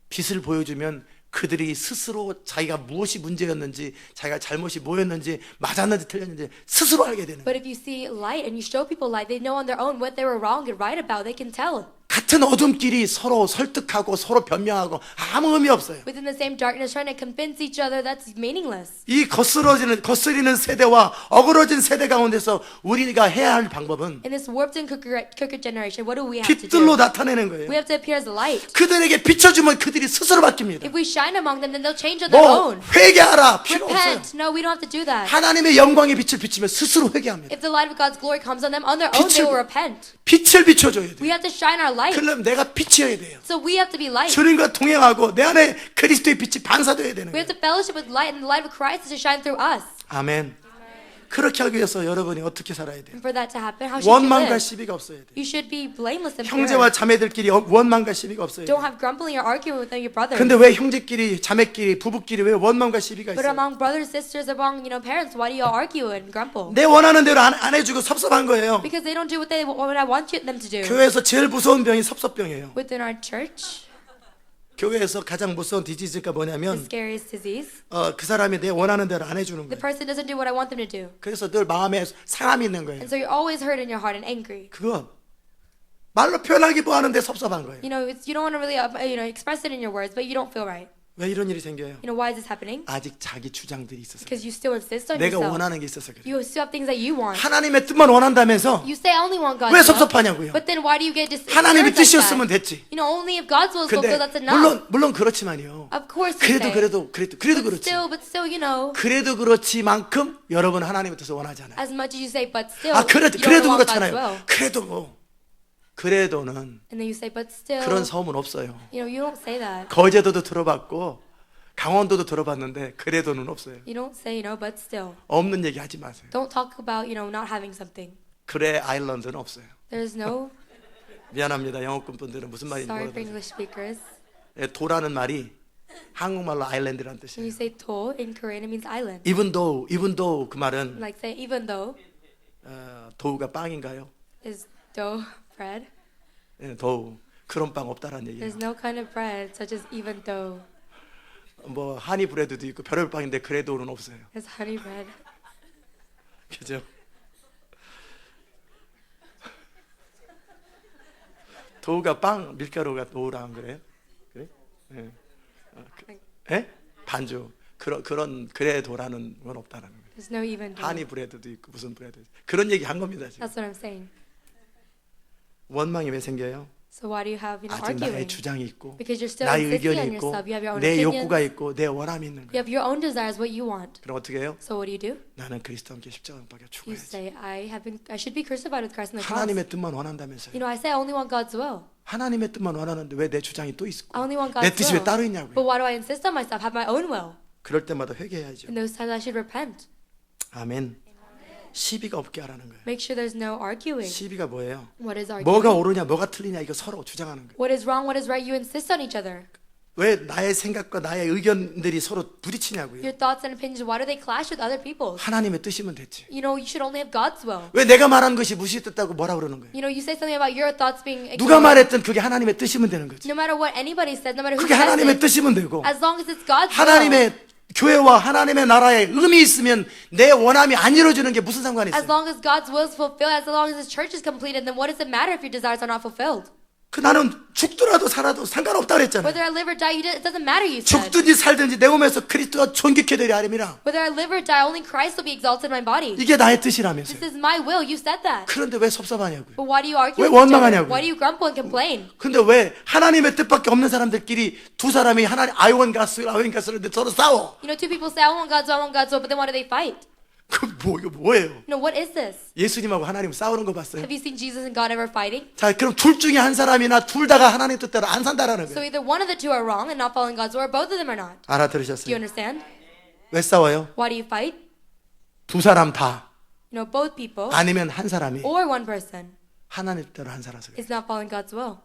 빛을 보여주면 그들이 스스로 자기가 무엇이 문제였는지, 자기가 잘못이 뭐였는지, 맞았는지 틀렸는지 스스로 알게 되는 거예요. But if you see light and you show people light, they know on their own what they were wrong and right about. They can tell. 같은 어둠끼리 서로 설득하고 서로 변명하고 아무 의미 없어요. Within the same darkness, trying to convince each other, that's meaningless. 이 거스리는 세대와 어그러진 세대 가운데서 우리가 해야 할 방법은 In this warped and crooked generation, what do we have to 빛들로 do? 나타내는 거예요. We have to appear as light. 그들에게 비춰주면 그들이 스스로 바뀝니다. If we shine among them, then they'll change on their 뭐 own. 회개하라 필요 없어요. Repent. No, we don't have to do that. 하나님의 영광의 빛을 비추면 스스로 회개합니다. If the light of God's glory comes on them, on their own, they will repent. 빛을 비춰줘야 돼요. We have to shine our light. 그러면 내가 빛이어야 돼요. So we have to be light. 주님과 동행하고 내 안에 그리스도의 빛이 반사돼야 되는 We 거예요. have to fellowship with light, and the light of Christ is to shine through us. 아멘. 그렇게 하기 위해서 여러분이 어떻게 살아야 돼요? And for that to happen, how should you 원망과 live? 시비가 없어야 돼요. You should be blameless and 형제와 pure. 자매들끼리 원망과 시비가 없어야 Don't 돼요. have grumbling or arguing with your brothers. 근데 왜 형제끼리, 자매끼리, 부부끼리 왜 원망과 시비가 But 있어요? among brothers, sisters, among parents, why do you all argue and grumble? 내 원하는 대로 안 해주고 섭섭한 거예요. Because they don't do what I want them to do. 교회에서 제일 무서운 병이 섭섭병이에요. Within our church, 교회에서 가장 무서운 디지즈가 the 뭐냐면 scariest disease, 그 사람이 내 원하는 대로 안 해주는 the 거예요. person doesn't do what I want them to do. 그래서 늘 마음에 상함이 있는 거예요. And so you're always hurt in your heart and angry. 그거 말로 표현하기 뭐하는데 섭섭한 거예요. You know, you don't want to really express it in your words, but you don't feel right. 왜 이런 일이 생겨요? Why is this happening? 아직 자기 주장들이 있어서 Because you still insist on 내가 yourself. 원하는 게 있어서 그래요. You still have things that you want. 하나님의 뜻만 원한다면서 You say I only want God's 왜 will. 섭섭하냐고요. But then why do you get discouraged 하나님의 like 뜻이었으면 that? 됐지. Only if God's will is 근데 fulfilled, that's enough. 물론 그렇지만요. Of course you say. 그래도 But 그렇지. still, 그래도 그렇지만큼 여러분 하나님의 뜻을 원하잖아요. as much as you say, but still, 그래도 you don't want God's 그렇잖아요. will. 그래도는 And then you say, but still, 그런 소문 없어요. you don't say that. 거제도도 들어봤고 강원도도 들어봤는데 그래도는 없어요. You don't say, but still. 없는 얘기 하지 마세요. Don't talk about, not having something. 그래 아일랜드는 없어요. There's no, 미안합니다. 영어권 분들은 무슨 말인지 sorry for 모르겠어요. English speakers. 도라는 말이 한국말로 아일랜드라는 When you 뜻이에요. say to in Korean, it means island. even though 그 말은 Like say, even though 도우가 빵인가요? is dough bread, 도우 그런 빵 없다라는 얘기예요. there's no kind of bread such as even though. 뭐 하니 브레드도 있고 별별 빵인데 그래도는 없어요. There's honey bread. 그죠? 도우가 빵, 밀가루가 도우라 안 그래요? 그래? 예. 예? 반주. 그런 그래도라는 건 없다라는 거예요. There's no even though. 하니 브레드도 있고 무슨 브레드. 그런 얘기 한 겁니다, 지금. That's what I'm saying. 원망이 왜 생겨요? So why do you have 아직 나의 arguing? 주장이 있고 Because you're still 나의 insisting 의견이 on 있고 yourself. You have your own 내 opinions. 욕구가 있고 내 원함이 있는 You 거예요. have your own desires, what you want. 그럼 어떻게 해요? So what do? 나는 그리스도와 함께 십자가에 못 박혀 You 죽어야지. say, I should be crucified with Christ on the cross. 하나님의 뜻만 원한다면서요. I say I only want God's will. 하나님의 뜻만 원하는데 왜 내 주장이 또 있고 I only want 내 God's 뜻이 왜 will. 따로 But 있냐고요. why do I insist on myself? Have my own will. 그럴 때마다 회개해야죠. In those times I should repent. 아멘. 시비가 없게 하라는 거예요. Make sure there's no arguing. 시비가 뭐예요? What is arguing? 뭐가 옳으냐 뭐가 틀리냐 이거 서로 주장하는 거예요. What is wrong? What is right? You insist on each other. 왜 나의 생각과 나의 의견들이 서로 부딪히냐고요. Your thoughts and opinions, why do they clash with other people's? 하나님의 뜻이면 됐지. You should only have God's will. 왜 내가 말한 것이 무시됐다고 뭐라 그러는 거예요. You say something about your thoughts being 누가 ignored. 말했든 그게 하나님의 뜻이면 되는 거지. No matter what anybody says, no matter who 그게 says 하나님의 it, 뜻이면 되고 as long as it's God's will. 하나님의 교회와 하나님의 나라에 의미 있으면 내 원함이 안 이루어지는 게 무슨 상관이 As 있어요. long as God's will is fulfilled, as long as His church is completed, then what does it matter if your desires are not fulfilled? 그 나는 죽더라도 살아도 상관없다 그랬잖아요. Whether I live or die, it doesn't matter, you said. 죽든지 살든지 내 몸에서 그리스도가 존귀케 되리 하림이라. Whether I live or die, only Christ will be exalted in my body. 이게 나의 This 뜻이라면서요. is my will. You said that. 그런데 왜 섭섭하냐고요. But why do you argue 왜 with each other? 원망하냐고요. Why do you grumble and complain? 근데 왜 하나님의 뜻밖에 없는 사람들끼리 두 사람이 하나님 아이원 가스를 서로 싸워. Two people say, I want God's will, I want God's will, but then why do they fight? 이거 뭐예요? What is this? 예수님하고 하나님 싸우는 거 봤어요? Have you seen Jesus and God ever fighting? 자, 그럼 둘 중에 한 사람이나 둘 다가 하나님 뜻대로 안 산다라는 So 거예요. either one of the two are wrong and not following God's will, or both of them are not. Do you 알아들으셨어요? understand? 왜 싸워요? Why do you fight? 두 사람 다 Both people 아니면 한 사람이 or one person 하나님 뜻대로 안 살아서 그래요. is not following God's will.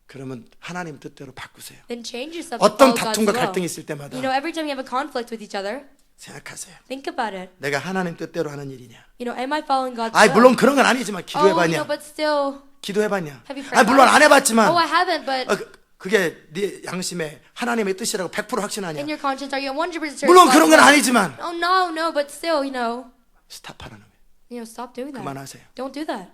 그러면 하나님 뜻대로 바꾸세요. Then change yourself to 어떤 follow God's 다툼과 will. 갈등이 있을 때마다 Every time you have a conflict with each other, 생각하세요. think about it. 내가 하나님 뜻대로 하는 일이냐? Am I following God's 아, will? 물론 그런 건 아니지만 Oh, 기도해봤냐? but still, 기도해봤냐? have you prayed 아, 물론 about 안 it? 해봤지만 Oh, I haven't, but 그게 네 양심에 하나님의 뜻이라고 100% 확신하냐? in your conscience, are you 100% sure? 물론 it's 그런 God's 건 will? 아니지만 Oh, no, but still, 스탑하라는 거예요. stop doing that. 그만하세요. Don't do that.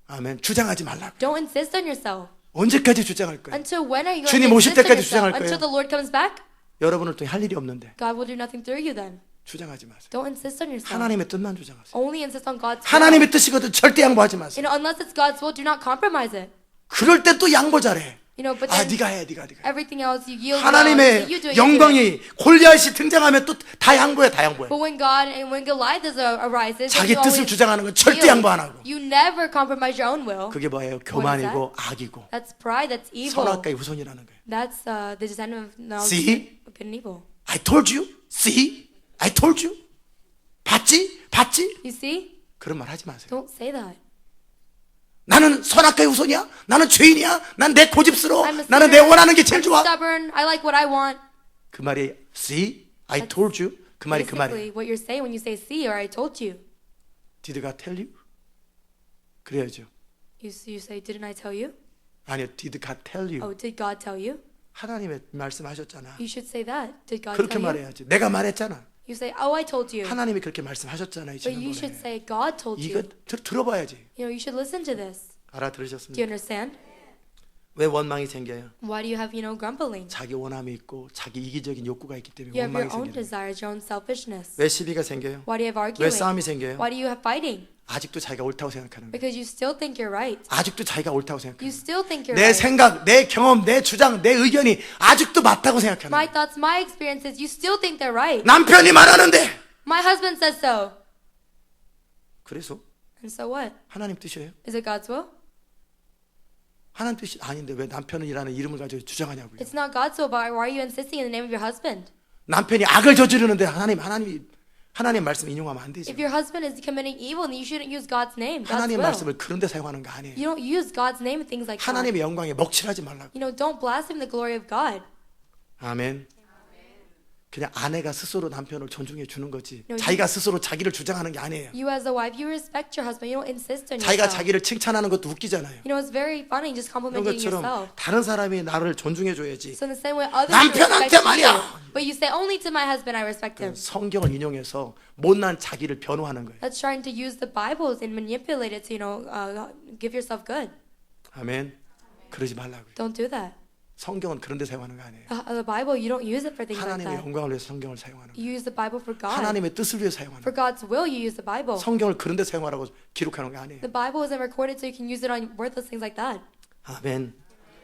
아멘. 주장하지 말라고. Don't insist on yourself. 언제까지 주장할 거예요? Until when are you going 주님 to 오실 insist on 때까지 yourself? 주장할 Until 거예요. the Lord comes back? 여러분을 통해 할 일이 없는데 God will do nothing through you then. 주장하지 마세요. Don't insist on yourself. 하나님의 뜻만 주장하세요. Only insist on God's will. 하나님의 뜻이거든 절대 양보하지 마세요. Unless it's God's will, do not compromise it. 그럴 때 또 양보 잘해. But 아, then 네가 해, 네가. everything else you yield. 하나님의 you do it. 영광이 골리앗이 등장하면 또 다 양보해, 다 양보해. But when Goliath arises, 자기 you 뜻을 always 주장하는 건 절대 yield. 양보 안 하고. You never compromise your own will. 그게 뭐예요? 교만이고 악이고 That's pride. That's evil. 선악과의 후손이라는 거예요. That's the descendant of knowledge See? of good and evil. I told you. See? I told you. 봤지? 봤지? You see? 그런 말 하지 마세요. Don't say that. 나는 선악과의 후손이야? 나는 죄인이야? 난 내 고집스러워? I'm a 나는 내 sinner. 원하는 게 제일 I'm 좋아? stubborn. I like what I want. 그 말이 see? I told you. 그 말이 그 말이에요. Basically, what you're saying when you say "see" or "I told you," Did God tell you? 그래야죠. you say "Didn't I tell you?" 아니요. Did God tell you? Oh, did God tell you? 하나님의 말씀하셨잖아. You should say that. Did God 그렇게 tell you? 말해야지. 내가 말했잖아. You say, "Oh, I told you." 하나님이 그렇게 말씀하셨잖아요. But you should say, "God told 이거 you." 들어봐야지. You should listen to this. Do you 알아들으셨습니까? understand? 왜 원망이 생겨요? Why do you have, grumbling? 자기 원함이 있고 자기 이기적인 욕구가 있기 때문에 You have your 원망이 own 생겨요. desires, your own selfishness. 왜 시비가 생겨요? Why do you have 왜 arguing? 싸움이 생겨요? Why do you have fighting? 아직도 자기가 옳다고 생각하는 거예요. Because you still think you're right. 아직도 자기가 옳다고 You 생각해요. still think you're 내 right. 생각, 내 경험, 내 주장, 내 의견이 아직도 맞다고 생각하는 My 거예요. thoughts, my experiences, you still think they're right. 남편이 말하는데 My husband says so. 그래서 And so what? 하나님 뜻이에요? Is it God's will? 하나님 뜻이 아닌데 왜 남편이라는 이름을 가지고 주장하냐고요. It's not God's will, but why are you insisting in the name of your husband? 남편이 악을 저지르는데 하나님 말씀 인용하면 안 되죠. If your husband is committing evil, then you shouldn't use God's name. God's 하나님 will. 말씀을 그런 데 사용하는 거 아니에요. You don't use God's name in things like that. 하나님의 영광에 먹칠하지 말라고. Don't blaspheme the glory of God. 아멘. 그냥 아내가 스스로 남편을 존중해 주는 거지. No, 자기가 스스로 자기를 주장하는 게 아니에요. You as a wife, you respect your husband. You don't insist on 자기가 yourself. 자기를 칭찬하는 것도 웃기잖아요. It's very funny just 그런 complimenting 것처럼 yourself. 다른 사람이 나를 존중해 줘야지. So in the same way, others 남편한테 should respect 말이야. you. But you say only to my husband I respect him. 성경을 인용해서 못난 자기를 변호하는 거예요. That's trying to use the Bibles and manipulate it to give yourself good. 아멘. 그러지 말라고요. Don't do that. 성경은 그런 데 사용하는 거 아니에요. The Bible, you don't use it for things like 하나님의 that. 영광을 위해서 성경을 사용하는 거예요. You use the Bible for God. 하나님의 뜻을 위해서 사용하는 For 거예요. God's will, you use the Bible. 성경을 그런 데 사용하라고 기록하는 거 아니에요. The Bible isn't recorded so you can use it on worthless things like that. 아멘.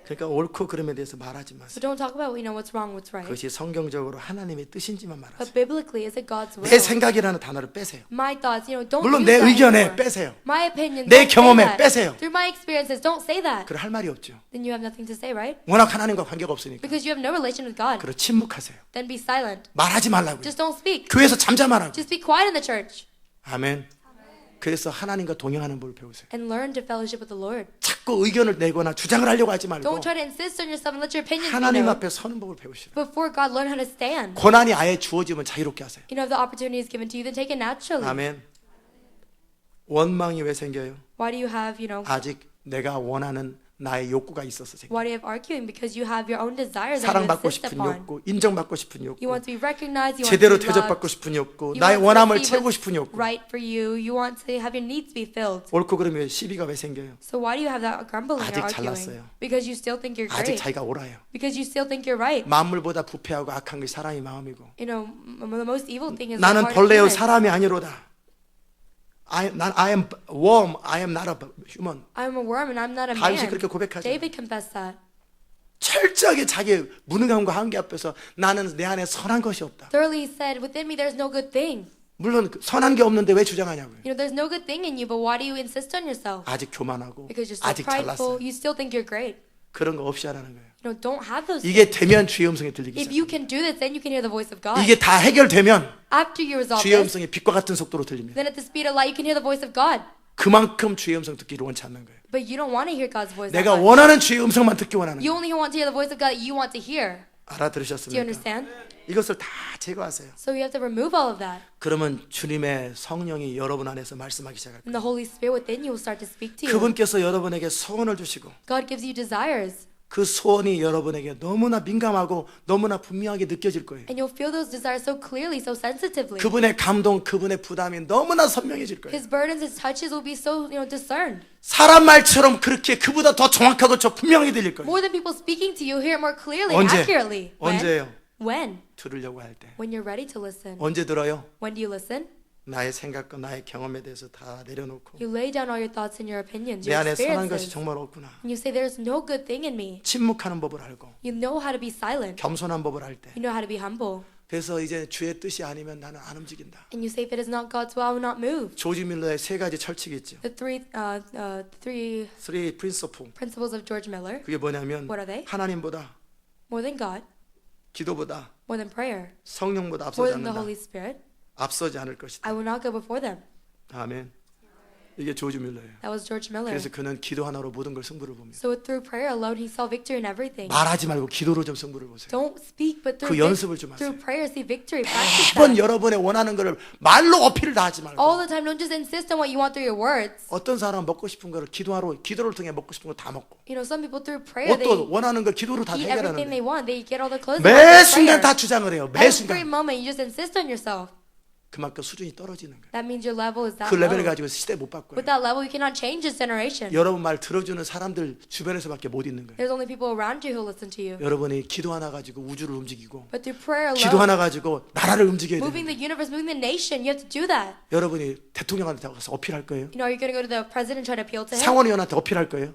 그러니까 옳고 그름에 대해서 말하지 So 마세요. don't talk about what's wrong, what's right. 그것이 성경적으로 하나님의 뜻인지만 But 말하세요. biblically, is it God's will? 내 생각이라는 단어를 빼세요. My thoughts, don't 물론 use 내 that 의견에 anymore. 빼세요. My opinion, 내 don't 경험에 say that. 빼세요. Through my experiences, don't say that. 그럴 할 말이 없죠. Then you have nothing to say, right? 워낙 하나님과 관계가 없으니까. Because you have no relation with God. 그럼 침묵하세요. Then be silent. 말하지 말라고요. Just don't speak. 교회에서 잠잠하라고. Just be quiet in the church 아멘. 그래서 하나님과 동행하는 법을 배우세요. and learn to fellowship with the Lord. 자꾸 의견을 내거나 주장을 하려고 하지 말고 Don't try to insist on yourself and let your opinions be 하나님 known. 앞에 서는 법을 배우시라. Before God, learn how to stand. 고난이 아예 주어지면 자유롭게 하세요. If the opportunity is given to you, then take it naturally. 아멘. 원망이 왜 생겨요? Why do you have, 아직 내가 원하는 나의 욕구가 있어서 생겨요. why do you have arguing? Because you have your own desires that you 사랑받고 insist 싶은 upon. 욕구, 인정받고 싶은 You 욕구, want to be recognized. You want 제대로 to be 대접받고 loved. 싶은 욕구, You 나의 want to 원함을 receive 채우고 what's 싶은 욕구. right for you. You want to have your needs be filled. 옳고 그러면 시비가 왜 생겨요? So why do you have that grumbling 아직 or arguing? 잘났어요. Because you still think you're 아직 great. 자기가 옳아요. Because you still think you're right. 만물보다 부패하고 악한 게 사람의 마음이고 The most evil thing is 나는 the heart of 벌레요 humans. 사람이 아니로다. I am worm, I am not a human. I'm a worm and I'm not a 다윗이 man. 그렇게 고백하죠. David confessed that. 철저하게 자기의 무능함과 한계 앞에서 나는 내 안에 선한 것이 없다. Thoroughly he said, within me there's no good thing. 물론 선한 게 없는데 왜 주장하냐고요. There's no good thing in you, but why do you insist on yourself? 아직 교만하고 Because you're so 아직 prideful, 잘났어요. you still think you're great. 그런 거 없이 하라는 거예요. Don't have those 이게 things. 되면 주의 음성이 들리기 If 시작해요. you can do this, then you can hear the voice of God. 이게 다 해결되면 After you resolve 주의 this, 음성이 빛과 같은 속도로 들립니다. then at the speed of light, you can hear the voice of God. 그만큼 주의 음성 듣기를 원치 않는 거예요. But you don't want to hear God's voice. 내가 that much. 원하는 주의 음성만 듣기 원하는 You 거예요. only want to hear the voice of God that you want to hear. Do you 알아들으셨습니까? understand? 이것을 다 제거하세요. So you have to remove all of that. 그러면 주님의 성령이 여러분 안에서 말씀하기 시작할 거예요. And the Holy Spirit within you will start to speak to you. 그분께서 여러분에게 소원을 주시고 God gives you desires. 그 소원이 여러분에게 너무나 민감하고 너무나 분명하게 느껴질 거예요. And you'll feel those desires so clearly, so sensitively. 그분의 감동, 그분의 부담이 너무나 선명해질 거예요. His burdens, his touches will be so, discerned. 사람 말처럼 그렇게 그보다 더 정확하고 저 분명히 들릴 거예요. More than people speaking to you, hear it more clearly, 언제? accurately. 언제예요? When? 들으려고 할 때. When you're ready to listen. 언제 들어요? When do you listen? 나의 생각과 나의 경험에 대해서 다 내려놓고 You lay down all your thoughts and your opinions, 내 your 안에 선한 것이 experiences. 정말 없구나. And you say, there's no good thing in me. 침묵하는 법을 알고 You know how to be silent. 겸손한 법을 알 때. You know how to be humble. 그래서 이제 주의 뜻이 아니면 나는 안 움직인다. And you say, if it is not God's will, I will not move. 조지 밀러의 세 가지 철칙이 있죠. The three Three principle. principles of George Miller. 그게 뭐냐면 What are they? 하나님보다 More than God, 기도보다 more than prayer, 성령보다 more 앞서지 than the 않는다. Holy Spirit, 앞서지 않을 것이다. I will not go before them. 아멘. 이게 조지 밀러예요. That was George Miller. 그래서 그는 기도 하나로 모든 걸 승부를 봅니다. So through prayer alone, he saw victory in everything. 말하지 말고 기도로 좀 승부를 보세요. Don't speak, but 그 연습을 좀 하세요. through prayer, see victory. Practice 매번 that. 여러분의 원하는 것을 말로 어필을 다 하지 말고 All the time, don't just insist on what you want through your words. 어떤 사람은 먹고 싶은 거를 기도를 통해 먹고 싶은 거 다 먹고 Some people through prayer, they 어떤 원하는 걸 기도로 다 eat everything 해결하는데 they want. They get all the clothes. 매 they want 순간 through 다 prayer. 주장을 해요. 매 Every 순간 moment, you just insist on yourself. 그만큼 수준이 떨어지는 거예요. That means your level is that 그 레벨을 low. 가지고 시대 못 바꿔요. With that level, you cannot change this generation. 여러분 말 들어주는 사람들 주변에서밖에 못 있는 거예요. There's only people around you who listen to you. 여러분이 기도 하나 가지고 우주를 움직이고 But through prayer 기도 alone, 하나 가지고 나라를 움직여야 moving 돼요. the universe, moving the nation, you have to do that. 여러분이 대통령한테 가서 어필할 거예요. Are you going to go to the president and try to appeal to him? 상원의원한테 어필할 거예요.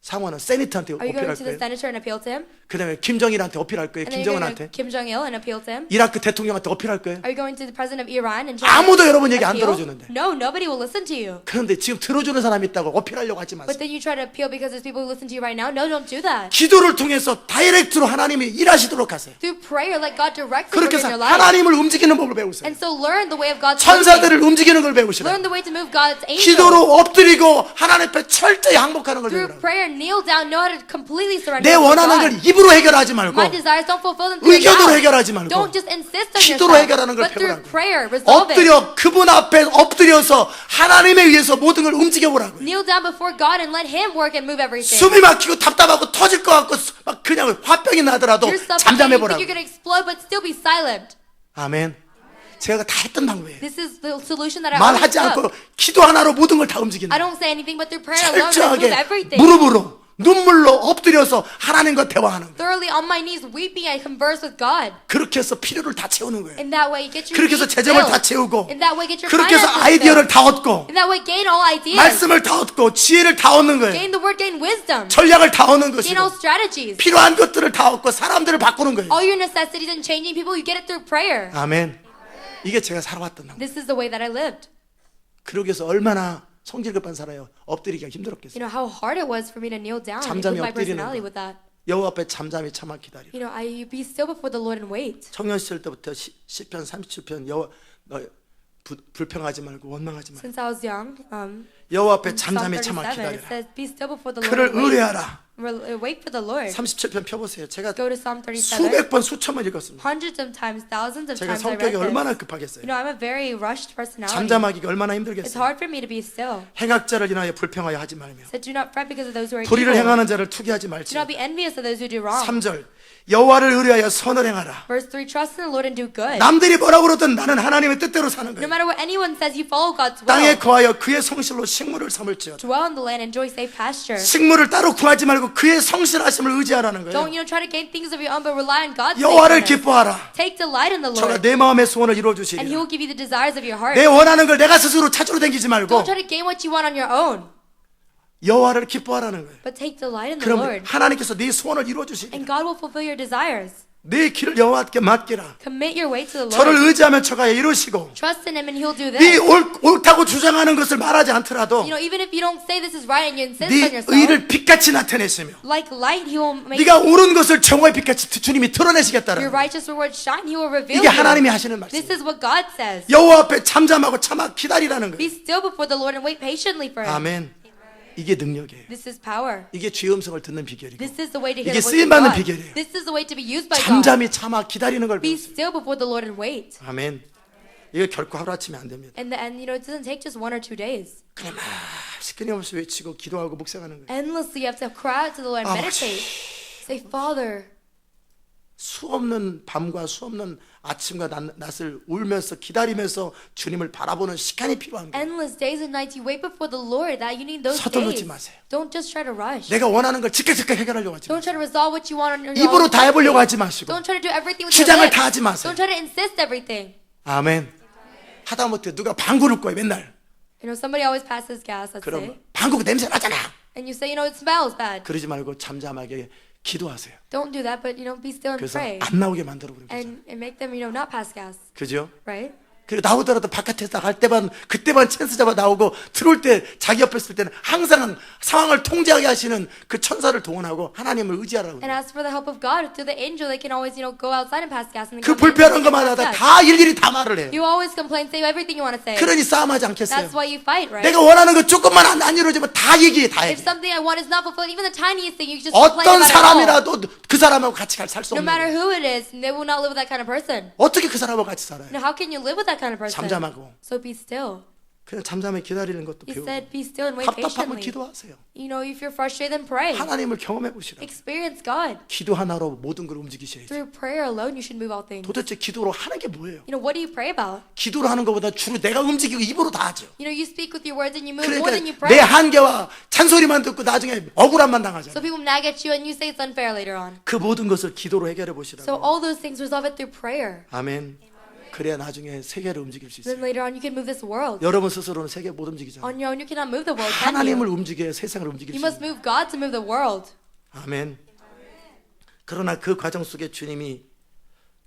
상원은 세니트한테 Are you going 어필할 to the 거예요. senator and appeal to him? 그다음에 김정일한테 어필할 거예요. And then you're going to 김정은한테. Kim Jong-il and appeal to him? 이라크 대통령한테 어필할 거예요. Are you going to the president of Iran and try 아무도 to 여러분 얘기 안 appeal? 들어주는데. No, nobody will listen to you. 그런데 지금 들어주는 사람이 있다고 어필하려고 하지 마세요. But then you try to appeal because there's people who listen to you right now? No, don't do that. 기도를 통해서 다이렉트로 하나님이 일하시도록 하세요. Through prayer, let God directly 그렇게 work 해서 in your life. 하나님을 움직이는 법을 배우세요. And so learn the way of God's working. 천사들을 움직이는 걸 배우시라. Learn the way to move God's angels. 기도로 엎드리고 하나님 앞에 철저히 항복하는 걸 Through 배우라고. prayer, kneel down, know how to completely surrender 내 to 원하는 God. 걸 입으로 해결하지 말고 My desires, don't fulfill them through your 의견으로 mouth. 해결하지 말고 Don't just insist on 기도로 yourself, 해결하는 걸 but through 배우라고. prayer, resolve it. 엎드려 그분 앞에 엎드려서 하나님에 의해서 모든 걸 움직여 보라고. Kneel down before God and let Him work and move everything. 숨이 막히고 답답하고 터질 것 같고 막 그냥 화병이 나더라도 You're suffocating, 잠잠해 you think 보라고. you're going to explode, but still be silent. 아멘. 제가 다 했던 방법이에요. This is the solution that I always 말하지 않고 took. 기도 하나로 모든 걸 다 움직이는 I 거예요. don't say anything, but through prayer alone, I move 철저하게 everything. 무릎으로 눈물로 엎드려서 하나님과 대화하는 거예요. Thoroughly on my knees weeping, I converse with God. 그렇게 해서 필요를 다 채우는 거예요. In that way, you get your 그렇게 해서 needs 재정을 다 filled. 채우고, In that way, get your 그렇게 해서 finances 아이디어를 filled. 다 얻고, In that way, gain all ideas. 말씀을 다 얻고, 지혜를 다 얻는 거예요. Gain the word, gain wisdom. 전략을 다 얻는 Gain all 것이고, strategies. 필요한 것들을 다 얻고 사람들을 바꾸는 거예요. All your necessities and changing people, you get it through prayer. 아멘. 이게 제가 살아왔던 나. This is the way that I lived. 그러기 위해서 얼마나 성질 급한 살아요. 엎드리기가 You 힘들었겠어요. know how hard it was for me to kneel down with 잠잠히 my 엎드리는 personality 거. with that. 여호와 앞에 잠잠히 참아 기다려. You know, I be still before the Lord and wait. 청년 시절 때부터 시편 37편 여호와 너 불평하지 말고 원망하지 말고 Since I was young, 여호와 앞에 in Psalm 잠잠히 참아 37, it 기다려라. says, "Be still before the Lord 그를 and wait." 의뢰하라. Wait for the Lord. 37편 펴보세요. 제가 Go to Psalm 37. 수백 번 수천 번 읽었습니다. Hundreds of times, thousands of 제가 times I 성격이 read 얼마나 this. 급하겠어요. You know, I'm a very rushed personality. 잠잠하기가 얼마나 It's 힘들겠어요. hard for me to be still. 행악자를 인하여 불평하여 하지 말며 So do not fret because of those who are 불의를 evil. 행하는 자를 투기하지 Do 말지. not be envious of those who do wrong. 3절 여호와를 의뢰하여 선을 행하라. Verse 3, trust in the Lord and do good. 남들이 뭐라고 그러든 나는 하나님의 뜻대로 사는 No 거예요. matter what anyone says, you follow God's 땅에 will. 거하여 그의 성실로 식물을 삼을지어다. Dwell in the land, enjoy safe pasture. 식물을 따로 구하지 말고 그의 성실하심을 의지하라는 Don't, 거예요. try to gain things of your own, but rely on God's 여호와를 faithfulness. 기뻐하라. Take delight in the 저가 Lord, 내 마음의 소원을 이루어 and He 주시리라. will give you the desires of your heart. 내 원하는 걸 내가 스스로 찾으러 다니지 말고 Don't try to gain what you want on your own, 여호와를 기뻐하라는 거예요. but take delight in the 그럼 Lord, 하나님께서 네 소원을 이루어 주시리라. and God will fulfill your desires. 네 길을 여호와께 맡기라. Commit your way to the 저를 Lord. 의지하면 저가 이루시고 Trust in Him, and He'll do 네 this. 옳다고 주장하는 것을 말하지 않더라도 You know, even if you don't say this is right and you insist on 네 yourself, 의를 빛같이 나타내시며 like light, He will make 네가 옳은 것을 정오의 빛같이 주님이 드러내시겠다는 your 거예요. righteous reward shine. He will reveal 이게 하나님이 you. 하시는 This 말씀이에요. is what God says. 여호와 앞에 잠잠하고 참아 기다리라는 Be 거예요. still before the Lord and wait patiently for Him. 아멘. 이게 능력이에요. This is power. 이게 주의 음성을 듣는 비결이고 This is the way to hear 이게 the voice of 쓰임받는 God. 비결이에요. This is the way to be used by God. 잠잠히 참아 기다리는 걸 Be 배우세요. still before the Lord and wait. 아멘. 이거 결코 하루아침에 안 됩니다. And you know, it doesn't take just 1 or 2 days. 그냥 막 끊임없이 외치고 기도하고 묵상하는 거예요. Endlessly, you have to cry out to the Lord and 아버지. meditate. Say, Father. 수없는 밤과 수없는 아침과 낮을 울면서 기다리면서 주님을 바라보는 시간이 필요한 거예요. Endless days and nights you wait before the Lord. That you need those 서둘르지 days. 마세요. Don't just try to rush. 내가 원하는 걸 즉각 해결하려고 하지 Don't 마세요. try to resolve what you want on your 입으로 own. 다 해보려고 하지 마시고 Don't try to do everything with your 주장을 lips. 다 하지 마세요. Don't try to insist everything. 아멘. 하다못해 누가 방구를 꿔요 맨날. You know, somebody always passes gas, let's say. 그럼 방구 냄새 나잖아. And you say, you know, it smells bad. 그러지 말고 잠잠하게 기도하세요. Don't do that, but, you know, be still and 그래서 pray. 안 나오게 만들어 버리면 되잖아요. And make them, you know, not pass gas, 그죠? right? 그리고 나오더라도 바깥에서 갈 때만 그때만 찬스 잡아 나오고 들어올 때 자기 옆에 있을 때는 항상 상황을 통제하게 하시는 그 천사를 동원하고 하나님을 의지하라고. And ask for the help of God through the angel. They can always, you know, go outside and pass gas. And then 그 come in 불편한 and 것마다 pass gas. 다 일일이 다 말을 해요. You always complain, say everything you want to say. 그러니 싸움하지 않겠어요? That's why you fight, right? 내가 원하는 거 조금만 안 이루어지면 다 얘기해 다 If 얘기해. something I want is not fulfilled, even the tiniest thing, you just complain 어떤 about it all. 사람이라도 그 사람하고 같이 살 수 No 없는 matter 거예요. who it is, they will not live with that kind of person. 어떻게 그 사람하고 같이 살아요? You know, how can you live with that kind of person? 잠잠하고 So be still. 그냥 잠잠히 기다리는 것도 He 배우고 said, be still and wait 답답하면 patiently. 기도하세요. You know, if you're frustrated, then pray. 하나님을 경험해 보시라. Experience God. 기도 하나로 모든 걸 움직이셔야지. Through prayer alone, you should move all things. 도대체 기도로 하는 게 뭐예요? You know, what do you pray about? 기도로 하는 것보다 주로 내가 움직이고 입으로 다 하죠. You know, you speak with your words and you move more than you 그러니까 내 pray. 한계와 잔소리만 듣고 나중에 억울함만 당하잖아요. So people nag at you and you say it's unfair later on. 그 모든 것을 기도로 해결해 So 보시라고. all those things resolve it through prayer. 아멘. 그래야 나중에 세계를 움직일 수 Then 있어요. later on, you can move this world. 여러분 스스로는 세계 못 움직이잖아요. On your own, you cannot move the world, can 하나님을 you? 움직여야 세상을 움직일 수 You must 있어요. move God to move the world. 아멘. 그러나 그 과정 속에 주님이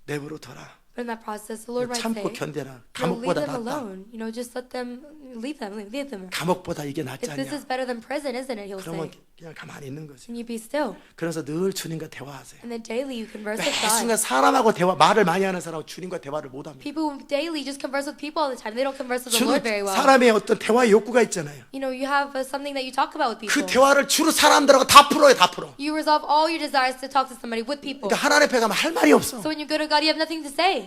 내버려 둬라. But in that process, the Lord might 참고 say, 견뎌라. you know, leave 감옥보다 them 낫다. alone. You know, just let them, leave them. 감옥보다 이게 낫지 If this 않냐. is better than prison, isn't it? He'll 그러면 say. 그냥 가만히 있는 거지. And you be still. 그래서 늘 주님과 대화하세요. And then daily you converse 매 with God. 순간 사람하고 대화, 말을 많이 하는 사람하고 주님과 대화를 못 합니다. People who daily just converse with people all the time. They don't converse with the Lord very well. 사람의 어떤 대화의 욕구가 있잖아요. You know, you have something that you talk about with 그 people. 대화를 주로 사람들하고 다 풀어요, 다 풀어. You resolve all your desires to talk to somebody with people. 그러니까 하나님 앞에 가면 할 말이 없어. So when you go to God, you have nothing to say.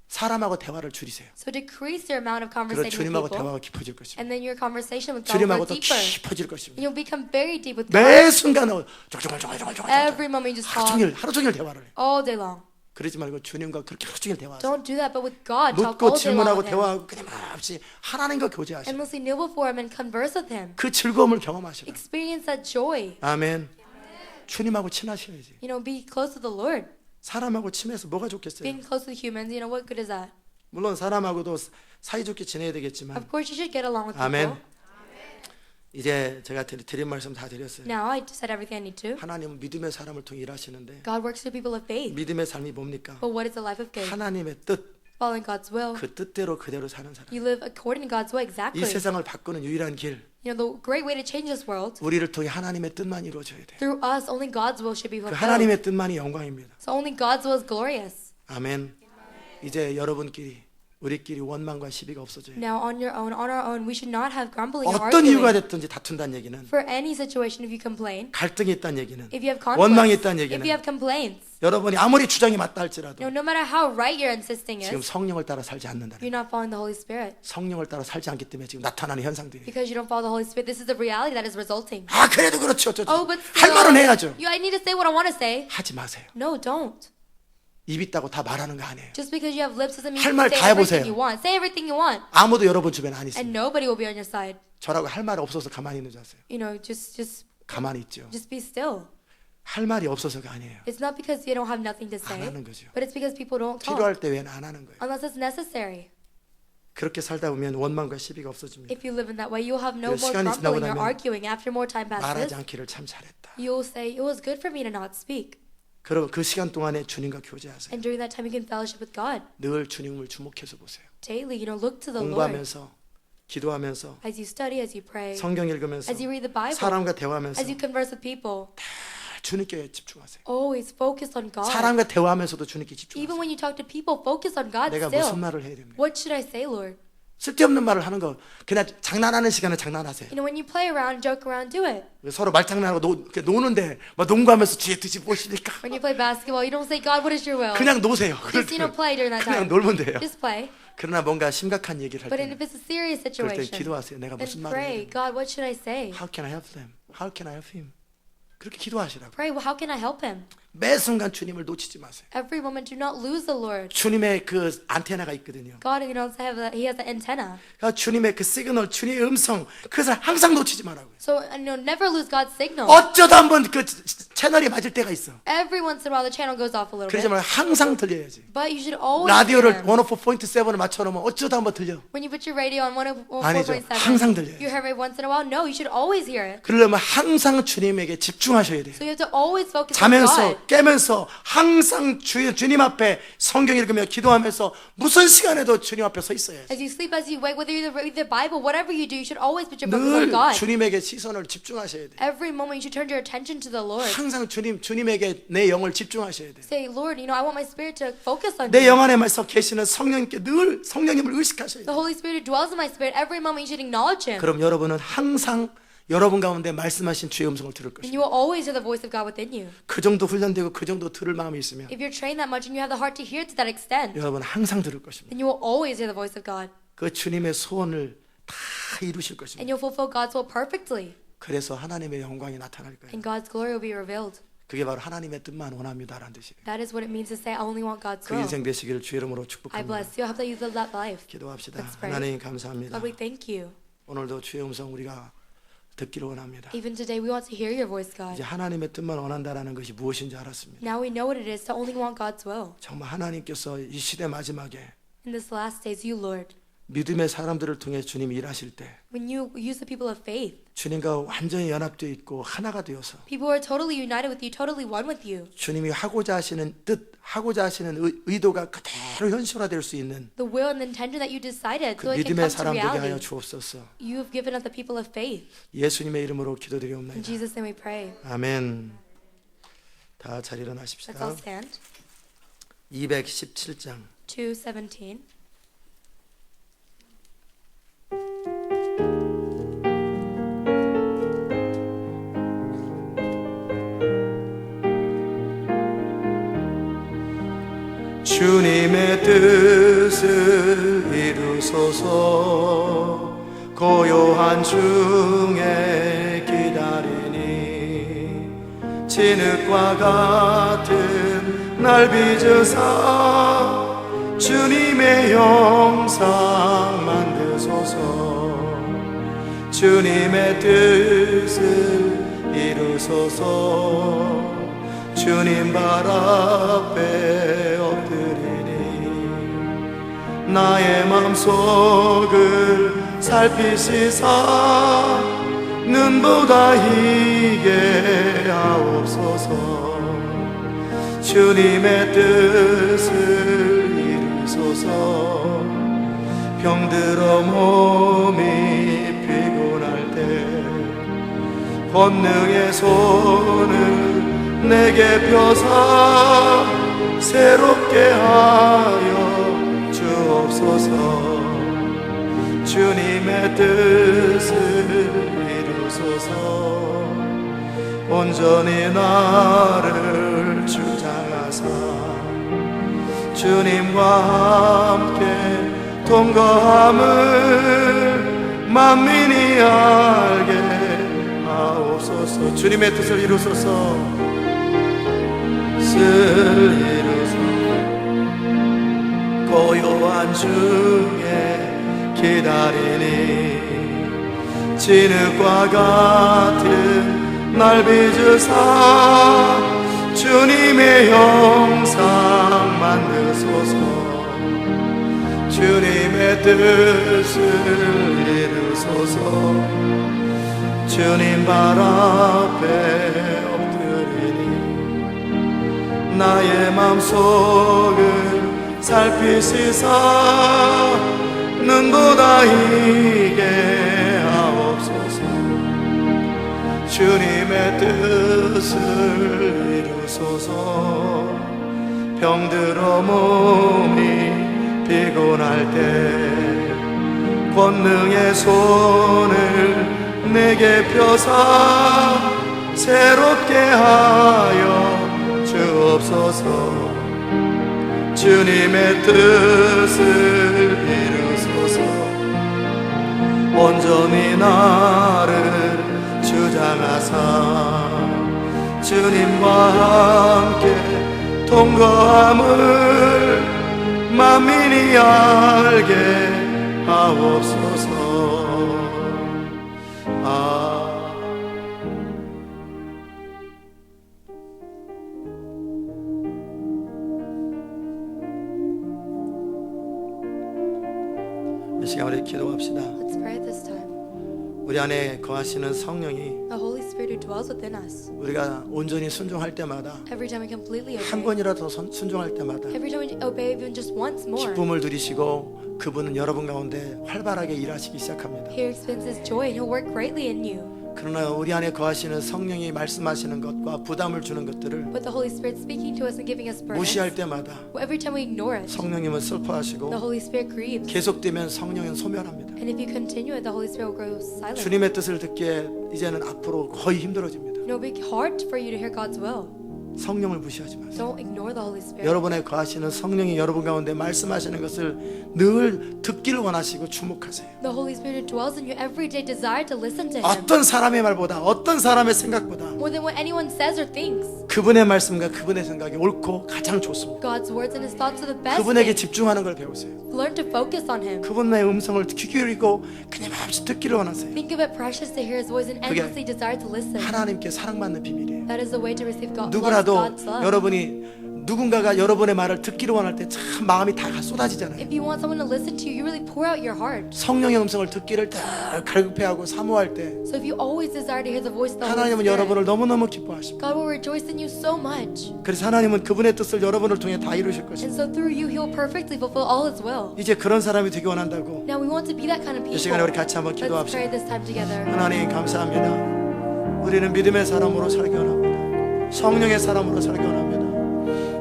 사람하고 대화를 줄이세요. So decrease your amount of 그럼 conversation with 주님하고 people. 대화가 깊어질 것입니다. And then your conversation with God 주님하고 will 더 go deeper. 깊어질 And 것입니다. you'll become very deep with God. 매 순간 Every moment you just talk. 하루 종일 대화를 해요. All day long. 그러지 말고 주님과 그렇게 하루 종일 대화하세요. Don't do that, but with God, talk 묻고 all day long 질문하고 with Him. 대화하고 끊임없이 하나님과 교제하시고 Endlessly kneel before Him and converse with Him. 그 즐거움을 경험하시라. Experience that joy. 아멘. 주님하고 친하셔야지. Be close to the Lord. 사람하고 친해서 뭐가 좋겠어요? Being close to humans, what good is that? 물론 사람하고도 사이좋게 지내야 되겠지만 Of course, you should get along with 아멘. people. 이제 제가 드린 말씀 다 드렸어요. Now, I said everything I need to. 하나님은 믿음의 사람을 통해 일하시는데 God works through people of faith. 믿음의 삶이 뭡니까? But what is the life of faith? 하나님의 뜻, Following God's will. 그 뜻대로 그대로 사는 사람. You live according to God's way 이 exactly. 세상을 바꾸는 유일한 길, The great way to change this world, 우리를 통해 하나님의 뜻만 이루어져야 돼. through us, only God's will should be 그 fulfilled. 하나님의 뜻만이 영광입니다. So only God's will is glorious. 아멘. 이제 여러분끼리 우리끼리 원망과 시비가 없어져요. Now, on our own, we should not have grumbling or 어떤 이유가 arguing. 됐든지 다툰다는 얘기는 For any situation, if you complain, 갈등이 있다는 얘기는 if you have 원망이 conflicts, 있다는 if you 얘기는 have complaints, 여러분이 아무리 주장이 맞다 할지라도 no matter how right you're insisting 지금 is, 성령을 따라 살지 않는다는 you're not following the Holy Spirit. 성령을 따라 살지 않기 때문에 지금 나타나는 현상들이 Because you don't follow the Holy Spirit, this is the reality that is resulting. 아 그래도 그렇죠 어쩌죠 Oh, but 할 still, 말은 해야죠. I need to say what I want to say. 하지 마세요. No, don't. 입 있다고 다 말하는 거 아니에요. Just because you have lips doesn't mean 할 you 말 can 다 say 해보세요. everything you want. Say everything you want, 아무도 여러분 주변에 안 and 있습니다. nobody will be on your side. 저라고 할 말이 없어서 가만히 있는 줄 아세요? 가만히 있죠. Just be still. 할 말이 없어서가 아니에요. It's not because you don't have nothing to 안 say, 하는 거죠. but it's because people don't talk 필요할 때 왜는 안 하는 거예요. unless it's necessary. 그렇게 살다 보면 원망과 시비가 없어집니다. If you live in that way, you'll have no 그래서 more 시간이 지나고 grumbling or 나면 arguing. After more time 말하지 passes, 않기를 참 잘했다. you'll say, it was good for me to not speak. 그럼 그 시간 동안에 주님과 교제하세요. And during that time, you can fellowship with God. 늘 주님을 주목해서 보세요. Daily, look to the Lord. 공부하면서 기도하면서 As you study, as you pray, 성경 읽으면서 as you read the Bible, 사람과 대화하면서 as you converse with people, 주님께 집중하세요. always focus on God. 사람과 대화하면서도 주님께 Even 집중하세요. when you talk to people, focus on God 내가 무슨 still. 말을 해야 됩니까? What should I say, Lord? 쓸데없는 말을 하는 거 그냥 장난하는 시간에 장난하세요. When you play around, joke around, do it. 서로 말장난하고 노는데 막 농구하면서 뒤에 뒤집으시니까 When you play basketball, you don't say, God, what is your will? 그냥 노세요. 그럴 Just, 때 play during that 그냥 time. 놀면 돼요. Just play. 그러나 뭔가 심각한 얘기를 할 But 때는 if it's a serious 그럴 때 situation, 기도하세요. 내가 then 무슨 말을 해야 pray, 됩니까? God, what should I say? How can I help them? How can I help him? 그렇게 기도하시라고. Pray, well, how can I help him? 매 순간 주님을 놓치지 마세요. Every moment, do not lose the Lord. 주님의 그 안테나가 있거든요. God, he has an antenna. 그러니까 주님의 그 시그널, 주님의 음성, 그것을 항상 놓치지 말라고요. So, never lose God's signal. 어쩌다 한번 그 채널이 맞을 때가 있어. Every once in a while, the channel goes off a little 그러지 bit. 말고 항상 들려야지. But you should always 라디오를 hear him. 104.7을 맞춰놓으면 어쩌다 한번 들려. When you put your radio on 아니죠. 104.7, 항상 들려요. you hear it once in a while? No, you should always hear it. 그러려면 항상 주님에게 집중하셔야 돼요. So you have to always focus on 자면서 God. 깨면서 항상 주님 앞에 성경 읽으며 기도하면서 무슨 시간에도 주님 앞에 서 있어야지. As you sleep, as you wake, whether you read the Bible, whatever you do, you should always put your focus on 늘 God. 주님에게 시선을 집중하셔야 돼요. Every moment, you should turn your attention to the Lord. 항상 주님에게 내 영을 집중하셔야 돼요. Say, Lord, I want my spirit to focus on 내 you. 영 안에서 계시는 성령님께 늘 성령님을 의식하셔야 The 돼요. Holy Spirit who dwells in my spirit, every moment you should acknowledge Him. 그럼 여러분은 항상 여러분 가운데 말씀하신 주의 음성을 들을 And 것입니다. you will always hear the voice of God within you. 그 정도 훈련되고 그 정도 들을 마음이 있으면 If you're trained that much and you have the heart to hear to that extent, 여러분 항상 들을 것입니다. then you will always hear the voice of God. 그 주님의 소원을 다 이루실 And 것입니다. you'll fulfill God's will perfectly. 그래서 하나님의 영광이 나타날 거예요. And God's glory will be revealed. 그게 바로 하나님의 뜻만 원합니다라는 뜻이에요. That is what it means to say, I only want God's 그 will. 인생 되시기를 주 이름으로 I 축복합니다. bless you. I hope that you live that life. 기도합시다. Let's pray. 하나님 감사합니다. God, we thank you. 오늘도 주의 음성 우리가 듣기를 원합니다. Even today, we want to hear your voice, 이제 God. 하나님의 뜻만 원한다라는 것이 무엇인지 알았습니다. Now we know what it is to only want God's will. 정말 하나님께서 이 시대 마지막에 In this last days, you, Lord, 믿음의 사람들을 통해 주님이 일하실 때 when you use the people of faith, 주님과 완전히 연합되어 있고 하나가 되어서 people who are totally united with you, totally one with you. 주님이 하고자 하시는 뜻, 하고자 하시는 의도가 그대로 현실화될 수 있는 The will and the intention that you decided 그 so it can 믿음의 come to 사람 되게 하여 reality. 주옵소서. You have given us the people of faith. 예수님의 이름으로 In 기도드리옵나이다. Jesus' name we pray. 아멘. 다 잘 Let's 일어나십시다. all stand. 217장 2:17. 주님의 뜻을 이루소서. 고요한 중에 기다리니 진흙과 같은 날 빚으사 주님의 형상 만드소서. 주님의 뜻을 이루소서. 주님 발 앞에 엎드리니 나의 맘속을 살피시사 눈보다 희게 하옵소서. 주님의 뜻을 이루소서. 병들어 몸이 피곤할 때 권능의 손을 내게 펴사 새롭게 하여 주옵소서. 주님의 뜻을 이루소서. 온전히 나를 주장하사 주님과 함께 통거함을 만민이 알게 하옵소서. 주님의 뜻을 이루소서. 고요한 중에 기다리니 진흙과 같은 날 빚으사 주님의 형상 만드소서. 주님의 뜻을 이루소서. 주님 발 앞에 나의 맘속을 살피시사 눈보다 희게 하옵소서. 주님의 뜻을 이루소서. 병들어 몸이 피곤할 때 권능의 손을 내게 펴사 새롭게 하여 주옵소서. 주님의 뜻을 이루소서. 온전히 나를 주장하사 주님과 함께 통거함을 만민이 알게 하옵소서. 이 시간 우리 기도합시다. Let's pray this time. 우리 안에 거하시는 성령이 The Holy Spirit who dwells within us. 우리가 온전히 순종할 때마다 Every time we completely 한 obey. 번이라도 순종할 때마다 Every time we obey even just once more. 기쁨을 누리시고 그분은 여러분 가운데 활발하게 일하시기 시작합니다. He experiences joy and He'll work greatly in you. 그러나 우리 안에 거하시는 성령이 말씀하시는 것과 부담을 주는 것들을 But the Holy Spirit speaking to us and giving us 무시할 burdens. 때마다 Every time we ignore it, 성령님은 슬퍼하시고 the Holy Spirit grieves. 계속되면 성령은 소멸합니다. And if you continue it, the Holy Spirit will grow silent. 주님의 뜻을 듣기에 이제는 앞으로 거의 힘들어집니다. It will be hard for you to hear God's will. 성령을 무시하지 마세요. Don't ignore the Holy Spirit. 여러분의 거하시는 성령이 여러분 가운데 말씀하시는 것을 늘 듣기를 원하시고 주목하세요. The Holy Spirit who dwells in you every day desire to listen to Him 어떤 사람의 말보다 어떤 사람의 생각보다 more than what anyone says or thinks. 그분의 말씀과 그분의 생각이 옳고 가장 좋습니다. God's words and His thoughts are the best 그분에게 thing. 집중하는 걸 배우세요. Learn to focus on Him. 그분의 음성을 귀 기울이고 끊임없이 듣기를 원하세요. Think of it precious to hear His voice and 그게 endlessly desire to listen. 하나님께 사랑받는 비밀이에요. That is the way to receive 누구라도 God's love. 여러분이 누군가가 여러분의 말을 듣기를 원할 때 참 마음이 다 쏟아지잖아요. If you want someone to listen to you, you really pour out your heart. 성령의 음성을 듣기를 다 갈급해하고 사모할 때 So if you always desire to hear the voice of the Holy 하나님은 Spirit, 여러분을 너무너무 기뻐하십니다. God will rejoice in you so much. 그래서 하나님은 그분의 뜻을 여러분을 통해 다 이루실 것입니다. And so through you, He will perfectly fulfill all His will. 이제 그런 사람이 되기 원한다고 Now we want to be that kind of 이 people. 시간에 우리 같이 한번 Let's 기도합시다. pray this time together. 하나님 감사합니다. 우리는 믿음의 사람으로 살기 원합니다. 성령의 사람으로 살기 원합니다.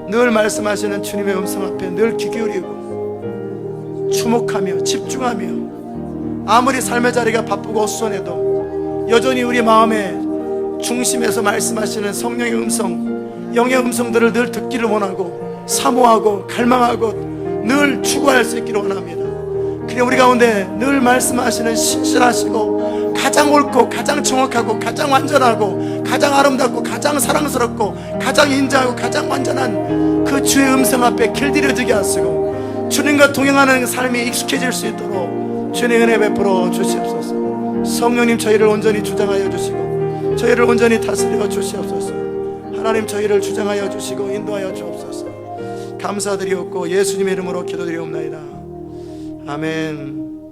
늘 말씀하시는 주님의 음성 앞에 늘 귀 기울이고 주목하며 집중하며 아무리 삶의 자리가 바쁘고 어수선해도 여전히 우리 마음의 중심에서 말씀하시는 성령의 음성, 영의 음성들을 늘 듣기를 원하고 사모하고 갈망하고 늘 추구할 수 있기를 원합니다. 그래 우리 가운데 늘 말씀하시는 신실하시고 가장 가장 옳고 가장 정확하고 가장 완전하고 가장 아름답고 가장 사랑스럽고 가장 인자하고 가장 완전한 그 주의 음성 앞에 길들여지게 하시고 주님과 동행하는 삶이 익숙해질 수 있도록 주님의 은혜 베풀어 주시옵소서. 성령님 저희를 온전히 주장하여 주시고 저희를 온전히 다스려 주시옵소서. 하나님 저희를 주장하여 주시고 인도하여 주옵소서. 감사드리옵고 예수님의 이름으로 기도드리옵나이다. 아멘.